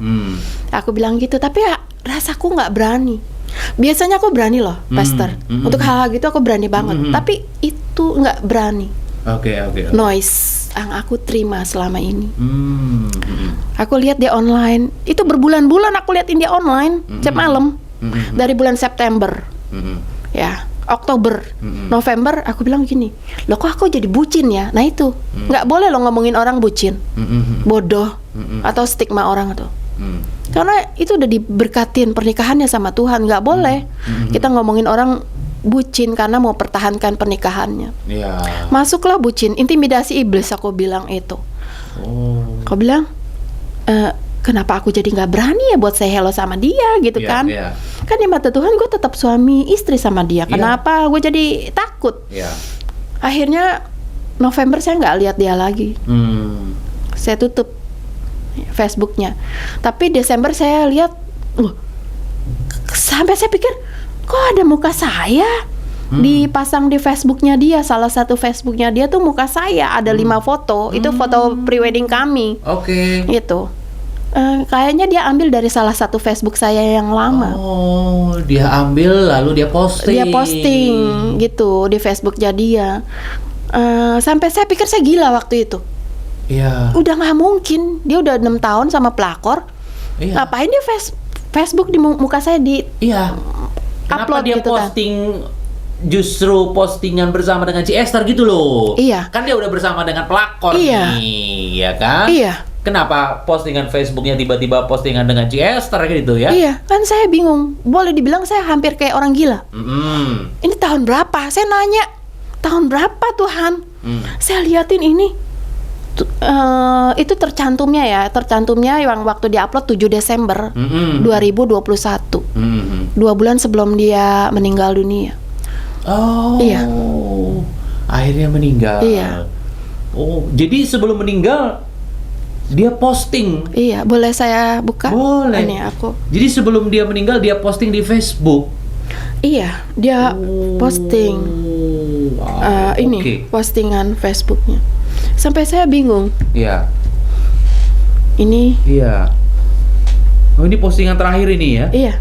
Aku bilang gitu, tapi rasaku nggak berani. Biasanya aku berani loh, Pastor. Untuk hal-hal gitu aku berani banget. Tapi itu nggak berani. Noise yang aku terima selama ini. Aku lihat dia online. Itu berbulan-bulan aku liatin dia online setiap malam. Dari bulan September, ya Oktober, November, aku bilang gini, loh kok aku jadi bucin ya? Nah itu, nggak boleh lo ngomongin orang bucin, bodoh, atau stigma orang itu. Karena itu udah diberkatin pernikahannya sama Tuhan, nggak boleh kita ngomongin orang bucin karena mau pertahankan pernikahannya. Masuklah bucin, intimidasi iblis, aku bilang itu. Aku bilang, kenapa aku jadi nggak berani ya buat say hello sama dia gitu kan? Kan di mata Tuhan gue tetap suami istri sama dia. Kenapa gue jadi takut? Akhirnya November saya nggak lihat dia lagi. Saya tutup Facebooknya. Tapi Desember saya lihat, sampai saya pikir kok ada muka saya dipasang di Facebooknya dia. Salah satu Facebooknya dia tuh muka saya ada 5 foto. Itu foto prewedding kami. Oke. Gitu. Kayaknya dia ambil dari salah satu Facebook saya yang lama. Oh, dia ambil lalu dia posting. Dia posting gitu di Facebooknya dia. Sampai saya pikir saya gila waktu itu. Iya. Udah nggak mungkin. Dia udah 6 tahun sama pelakor. Iya. Ngapain dia Facebook di muka saya di Iya. Kenapa upload dia gitu kan? posting justru postingan bersama dengan Ci Esther gitu loh? Iya. Kan dia udah bersama dengan pelakor Iya. nih, ya kan? Iya. Kenapa postingan Facebooknya tiba-tiba postingan dengan Ci Esther gitu ya? Iya, kan saya bingung. Boleh dibilang saya hampir kayak orang gila. Ini tahun berapa? Saya nanya, tahun berapa Tuhan? Saya liatin ini. Itu tercantumnya yang waktu diupload 7 Desember 2021. 2 bulan sebelum dia meninggal dunia. Oh. Iya. Akhirnya meninggal. Iya. Oh, jadi sebelum meninggal dia posting. Iya, boleh saya buka? Boleh. Ini aku. Jadi sebelum dia meninggal dia posting di Facebook. Iya, dia posting. Wow. Ini Oke. postingan Facebooknya. Sampai saya bingung. Iya. Ini Iya. Oh, ini postingan terakhir ini ya? iya.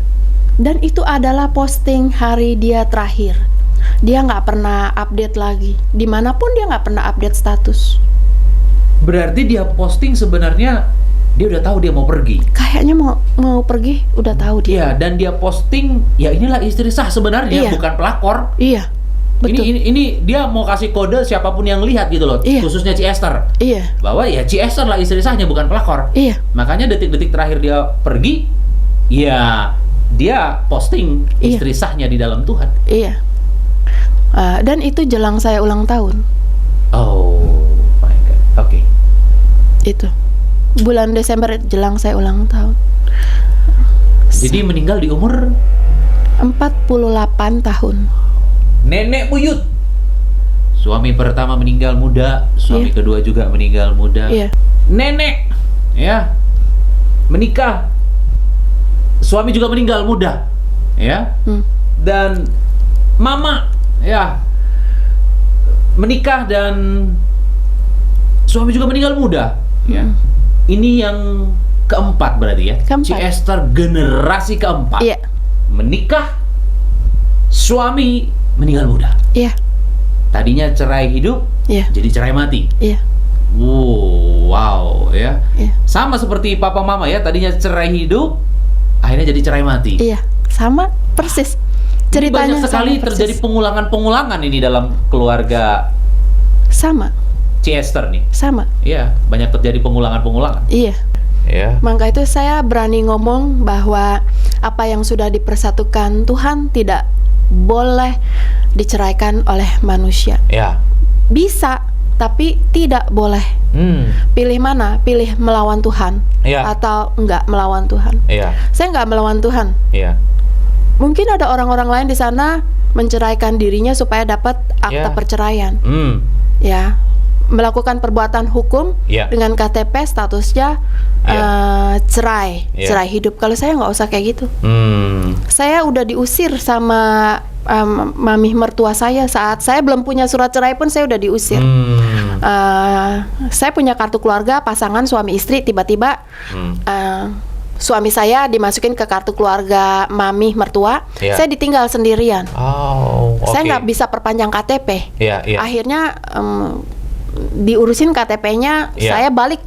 Dan itu adalah posting hari dia terakhir. Dia nggak pernah update lagi. Dimanapun dia nggak pernah update status. Berarti dia posting sebenarnya dia udah tahu dia mau pergi. Kayaknya mau pergi, udah tahu dia. Iya, dan dia posting ya inilah istri sah sebenarnya, Iya. bukan pelakor. Iya, betul. Ini dia mau kasih kode siapapun yang lihat gitu loh, Iya. khususnya Ci Esther. Iya, Bahwa ya Ci Esther lah istri sahnya, bukan pelakor. iya, Makanya detik-detik terakhir dia pergi, ya dia posting Iya. istri sahnya di dalam Tuhan. iya. Dan itu jelang saya ulang tahun. Oh my God. Oke. Itu bulan Desember jelang saya ulang tahun. Jadi meninggal di umur 48 tahun. nenek buyut. Suami pertama meninggal muda, suami Iya. kedua juga meninggal muda. Iya. Nenek ya menikah, suami juga meninggal muda, ya. Dan mama ya menikah dan suami juga meninggal muda, ya. Ini yang keempat berarti ya. Keempat. Ci Esther generasi keempat. Iya. Menikah, suami meninggal muda. Iya. Tadinya cerai hidup, Iya. jadi cerai mati. Iya. Wow, ya. Iya. Sama seperti papa mama ya, tadinya cerai hidup, akhirnya jadi cerai mati. Iya. Sama persis. Jadi Ceritanya banyak sekali sama persis. terjadi pengulangan-pengulangan ini dalam keluarga Sama. Ci Esther nih. Sama. Iya, banyak terjadi pengulangan-pengulangan. Iya. Ya. Maka itu saya berani ngomong bahwa apa yang sudah dipersatukan Tuhan tidak boleh diceraikan oleh manusia. Ya. Bisa, tapi tidak boleh. Pilih mana? Pilih melawan Tuhan Iya. atau enggak melawan Tuhan. Iya. Saya enggak melawan Tuhan. Iya. Mungkin ada orang-orang lain di sana menceraikan dirinya supaya dapat akta Ya. perceraian. Ya, melakukan perbuatan hukum Ya. dengan KTP statusnya cerai, Ya. cerai hidup. Kalau saya nggak usah kayak gitu. Saya udah diusir sama mami mertua saya saat saya belum punya surat cerai pun saya udah diusir. Saya punya kartu keluarga pasangan suami istri, tiba-tiba suami saya dimasukin ke kartu keluarga mami mertua, Ya. saya ditinggal sendirian. Oh, oke. Saya nggak bisa perpanjang KTP. Iya, iya. Akhirnya diurusin KTP-nya, Iya. saya balik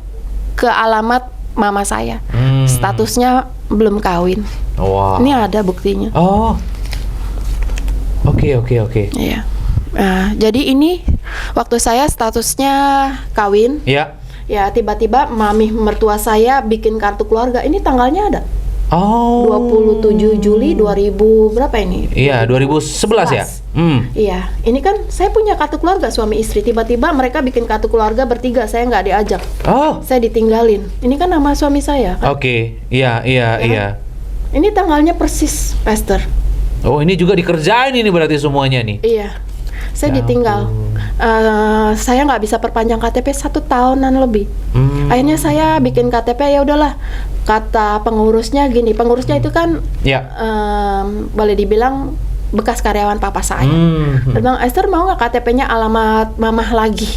ke alamat mama saya. Statusnya belum kawin. Wah. Ini ada buktinya. Oh. Oke. Iya. Jadi ini waktu saya statusnya kawin, Ya. ya tiba-tiba mami mertua saya bikin kartu keluarga. Ini tanggalnya ada. Oh. 27 Juli 2000 berapa ini? Iya, 2011 ya? Iya, ini kan saya punya kartu keluarga suami istri. Tiba-tiba mereka bikin kartu keluarga bertiga, saya nggak diajak. Oh. Saya ditinggalin. Ini kan nama suami saya kan? Oke. Iya. Ini tanggalnya persis, Pastor. Oh, ini juga dikerjain ini berarti semuanya nih. Iya, saya Ya ditinggal. Saya nggak bisa perpanjang KTP 1 tahunan lebih. Akhirnya saya bikin KTP, ya udahlah. Kata pengurusnya gini, pengurusnya itu kan Ya. boleh dibilang bekas karyawan papa saya. Dia bilang, Esther mau nggak KTP-nya alamat mamah lagi?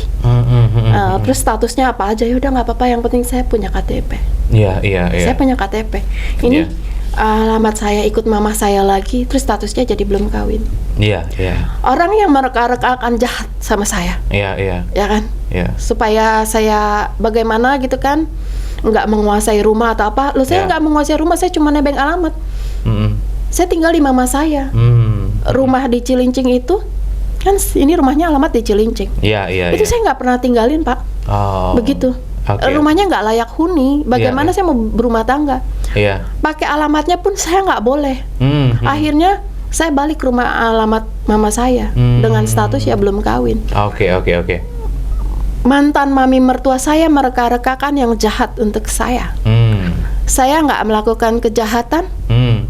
Terus statusnya apa aja? Ya udah nggak apa-apa, yang penting saya punya KTP. Iya. Saya punya KTP. Ini alamat saya ikut mama saya lagi, terus statusnya jadi belum kawin. Iya. Orang yang mereka-rekakan jahat sama saya, Iya. ya kan? Iya. Supaya saya bagaimana gitu kan, nggak menguasai rumah atau apa. Loh, saya nggak menguasai rumah, saya cuma nebeng alamat. Saya tinggal di mama saya. Rumah di Cilincing itu kan, ini rumahnya alamat di Cilincing. Iya. Itu saya nggak pernah tinggalin, Pak. Oh. Begitu. Oke. Rumahnya nggak layak huni. Bagaimana saya mau berumah tangga? Iya. Pakai alamatnya pun saya nggak boleh. Akhirnya saya balik ke rumah alamat mama saya dengan status ya belum kawin. Oke. Mantan mami mertua saya mereka-rekakan yang jahat untuk saya. Saya nggak melakukan kejahatan,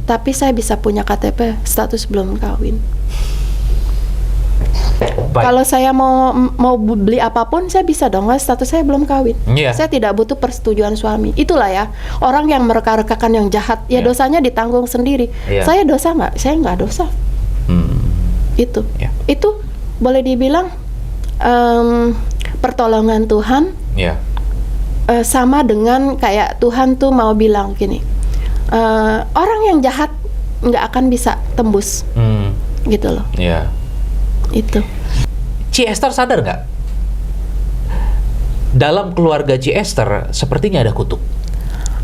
tapi saya bisa punya KTP status belum kawin. Baik. Kalau saya mau beli apapun, saya bisa dong, status saya belum kawin. Iya. Saya tidak butuh persetujuan suami. Itulah ya, orang yang mereka-rekakan yang jahat, ya Iya. dosanya ditanggung sendiri. Iya. Saya dosa nggak? Saya nggak dosa. Itu, Iya. itu boleh dibilang pertolongan Tuhan. Iya. Sama dengan kayak Tuhan tuh mau bilang gini, orang yang jahat nggak akan bisa tembus, gitu loh. Iya. Itu. Ci Esther sadar nggak? Dalam keluarga Ci Esther sepertinya ada kutuk.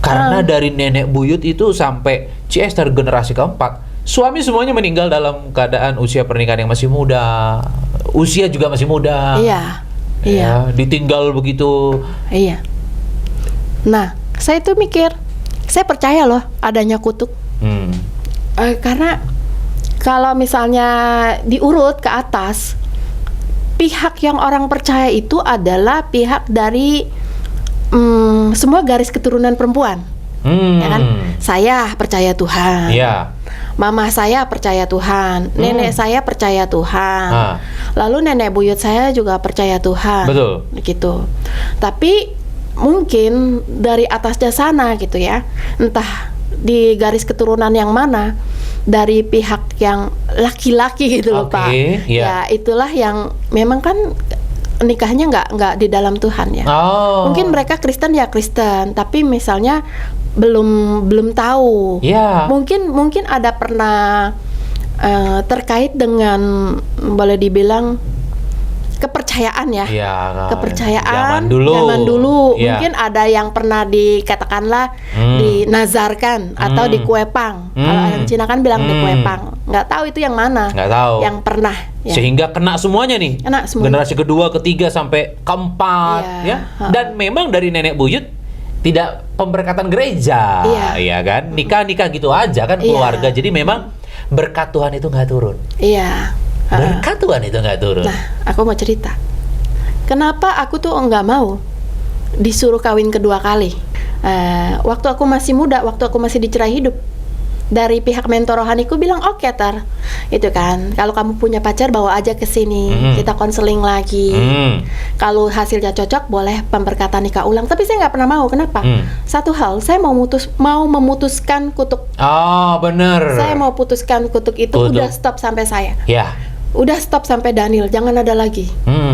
Karena dari nenek buyut itu sampai Ci Esther generasi keempat, suami semuanya meninggal dalam keadaan usia pernikahan yang masih muda, usia juga masih muda. Iya. Ya, ditinggal begitu. Iya. Nah, saya tuh mikir, saya percaya loh adanya kutuk. Karena kalau misalnya diurut ke atas, pihak yang orang percaya itu adalah pihak dari semua garis keturunan perempuan. Ya kan? Saya percaya Tuhan. Iya. Mama saya percaya Tuhan, nenek saya percaya Tuhan, lalu nenek buyut saya juga percaya Tuhan. Betul. Gitu. Tapi mungkin dari atasnya sana gitu ya, entah di garis keturunan yang mana, dari pihak yang laki-laki gitu loh, Oke, Pak. iya. Ya itulah yang memang kan nikahnya nggak di dalam Tuhan ya. Oh. Mungkin mereka Kristen ya Kristen, tapi misalnya belum tahu. Iya. Mungkin ada pernah terkait dengan boleh dibilang kepercayaan ya. Iya. Kepercayaan Zaman dulu. Iya. Mungkin ada yang pernah dikatakanlah dinazarkan atau dikuepang. Kalau orang Cina kan bilang dikuepang. Nggak tahu itu yang mana. Nggak tahu. Yang pernah ya. Sehingga kena semuanya nih. Kena semua. Generasi kedua, ketiga sampai keempat, Iya. ya. Dan memang dari nenek buyut tidak pemberkatan gereja, Iya. kan? Nikah gitu aja kan keluarga. Jadi memang berkat Tuhan itu nggak turun. Iya. Berkat Tuhan itu nggak turun. Nah, aku mau cerita. Kenapa aku tuh nggak mau disuruh kawin kedua kali? Waktu aku masih muda, waktu aku masih dicerai hidup, dari pihak mentor rohaniku bilang, oke Tar, itu kan, kalau kamu punya pacar bawa aja ke sini, kita konseling lagi. Kalau hasilnya cocok, boleh pemberkatan nikah ulang. Tapi saya nggak pernah mau. Kenapa? Satu hal, saya mau memutuskan kutuk. Oh, bener. Saya mau putuskan kutuk itu. Udah stop sampai saya. Ya. Udah stop sampai Daniel, jangan ada lagi.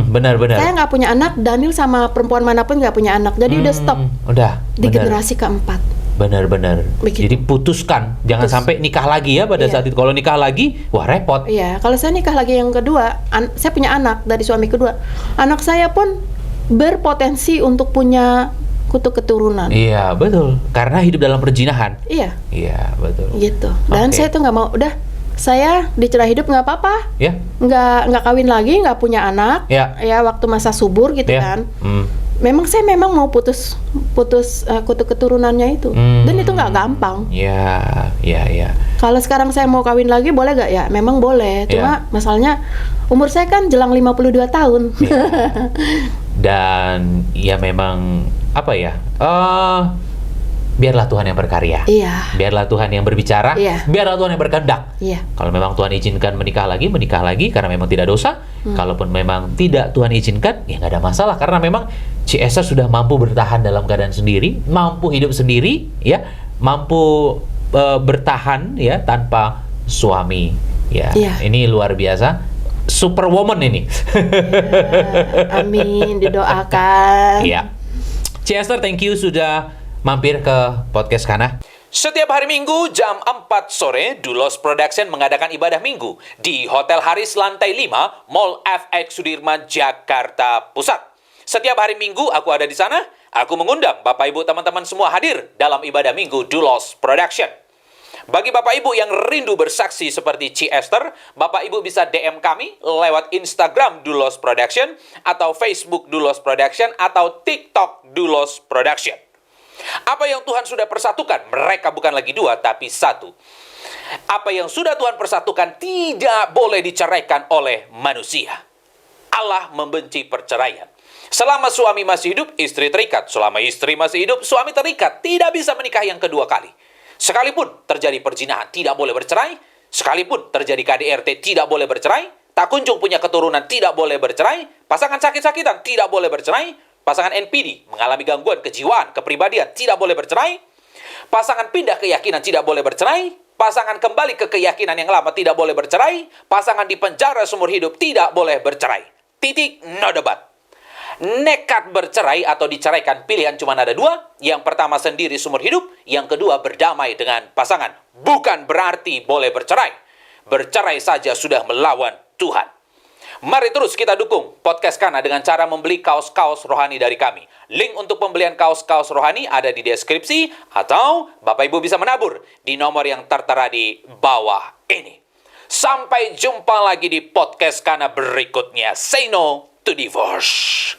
Benar-benar. Saya nggak punya anak, Daniel sama perempuan manapun nggak punya anak. Jadi udah stop. Udah. Di benar. generasi keempat. Benar-benar. Begitu. Jadi putuskan, jangan sampai nikah lagi ya pada Iya. saat itu. Kalau nikah lagi, wah repot. Iya, kalau saya nikah lagi yang kedua, saya punya anak dari suami kedua. Anak saya pun berpotensi untuk punya kutuk keturunan. Iya, betul. Karena hidup dalam perjinahan. Iya, Iya, betul. gitu. Dan Oke. saya tuh nggak mau. Udah, saya dicerai hidup nggak apa-apa. Ya. Nggak kawin lagi, nggak punya anak. Ya. Ya waktu masa subur gitu Ya. kan. Saya memang mau putus kutuk keturunannya itu. Dan itu nggak gampang. Ya. Kalau sekarang saya mau kawin lagi boleh gak ya? Memang boleh. Cuma masalahnya umur saya kan jelang 52 tahun. Dan ya memang apa ya? Biarlah Tuhan yang berkarya. Iya. Biarlah Tuhan yang berbicara. Iya. Biarlah Tuhan yang berkehendak. Iya. Kalau memang Tuhan izinkan menikah lagi karena memang tidak dosa. Kalaupun memang tidak Tuhan izinkan, ya nggak ada masalah karena memang Ci Esther sudah mampu bertahan dalam keadaan sendiri, mampu hidup sendiri, ya, mampu bertahan ya tanpa suami. Ya, Iya. ini luar biasa. Superwoman ini. Amin, didoakan. Iya. Ci Esther, thank you sudah mampir ke podcast Kana. Setiap hari Minggu jam 4 sore, Dulos Production mengadakan ibadah minggu di Hotel Haris lantai 5, Mall FX Sudirman, Jakarta Pusat. Setiap hari Minggu aku ada di sana, aku mengundang Bapak Ibu teman-teman semua hadir dalam ibadah minggu Dulos Production. Bagi Bapak Ibu yang rindu bersaksi seperti Ci Esther, Bapak Ibu bisa DM kami lewat Instagram Dulos Production, atau Facebook Dulos Production, atau TikTok Dulos Production. Apa yang Tuhan sudah persatukan, mereka bukan lagi dua, tapi satu. Apa yang sudah Tuhan persatukan tidak boleh diceraikan oleh manusia. Allah membenci perceraian. Selama suami masih hidup, istri terikat. Selama istri masih hidup, suami terikat. Tidak bisa menikah yang kedua kali. Sekalipun terjadi perzinahan, tidak boleh bercerai. Sekalipun terjadi KDRT, tidak boleh bercerai. Tak kunjung punya keturunan, tidak boleh bercerai. Pasangan sakit-sakitan, tidak boleh bercerai. Pasangan NPD mengalami gangguan kejiwaan, kepribadian, tidak boleh bercerai. Pasangan pindah keyakinan, tidak boleh bercerai. Pasangan kembali ke keyakinan yang lama, tidak boleh bercerai. Pasangan di penjara seumur hidup, tidak boleh bercerai. Titik, no debat. Nekat bercerai atau diceraikan, pilihan cuma ada dua. Yang pertama sendiri seumur hidup, yang kedua berdamai dengan pasangan. Bukan berarti boleh bercerai. Bercerai saja sudah melawan Tuhan. Mari terus kita dukung podcast Kana dengan cara membeli kaos-kaos rohani dari kami. Link untuk pembelian kaos-kaos rohani ada di deskripsi, atau Bapak Ibu bisa menabur di nomor yang tertera di bawah ini. Sampai jumpa lagi di podcast Kana berikutnya. Say no to divorce.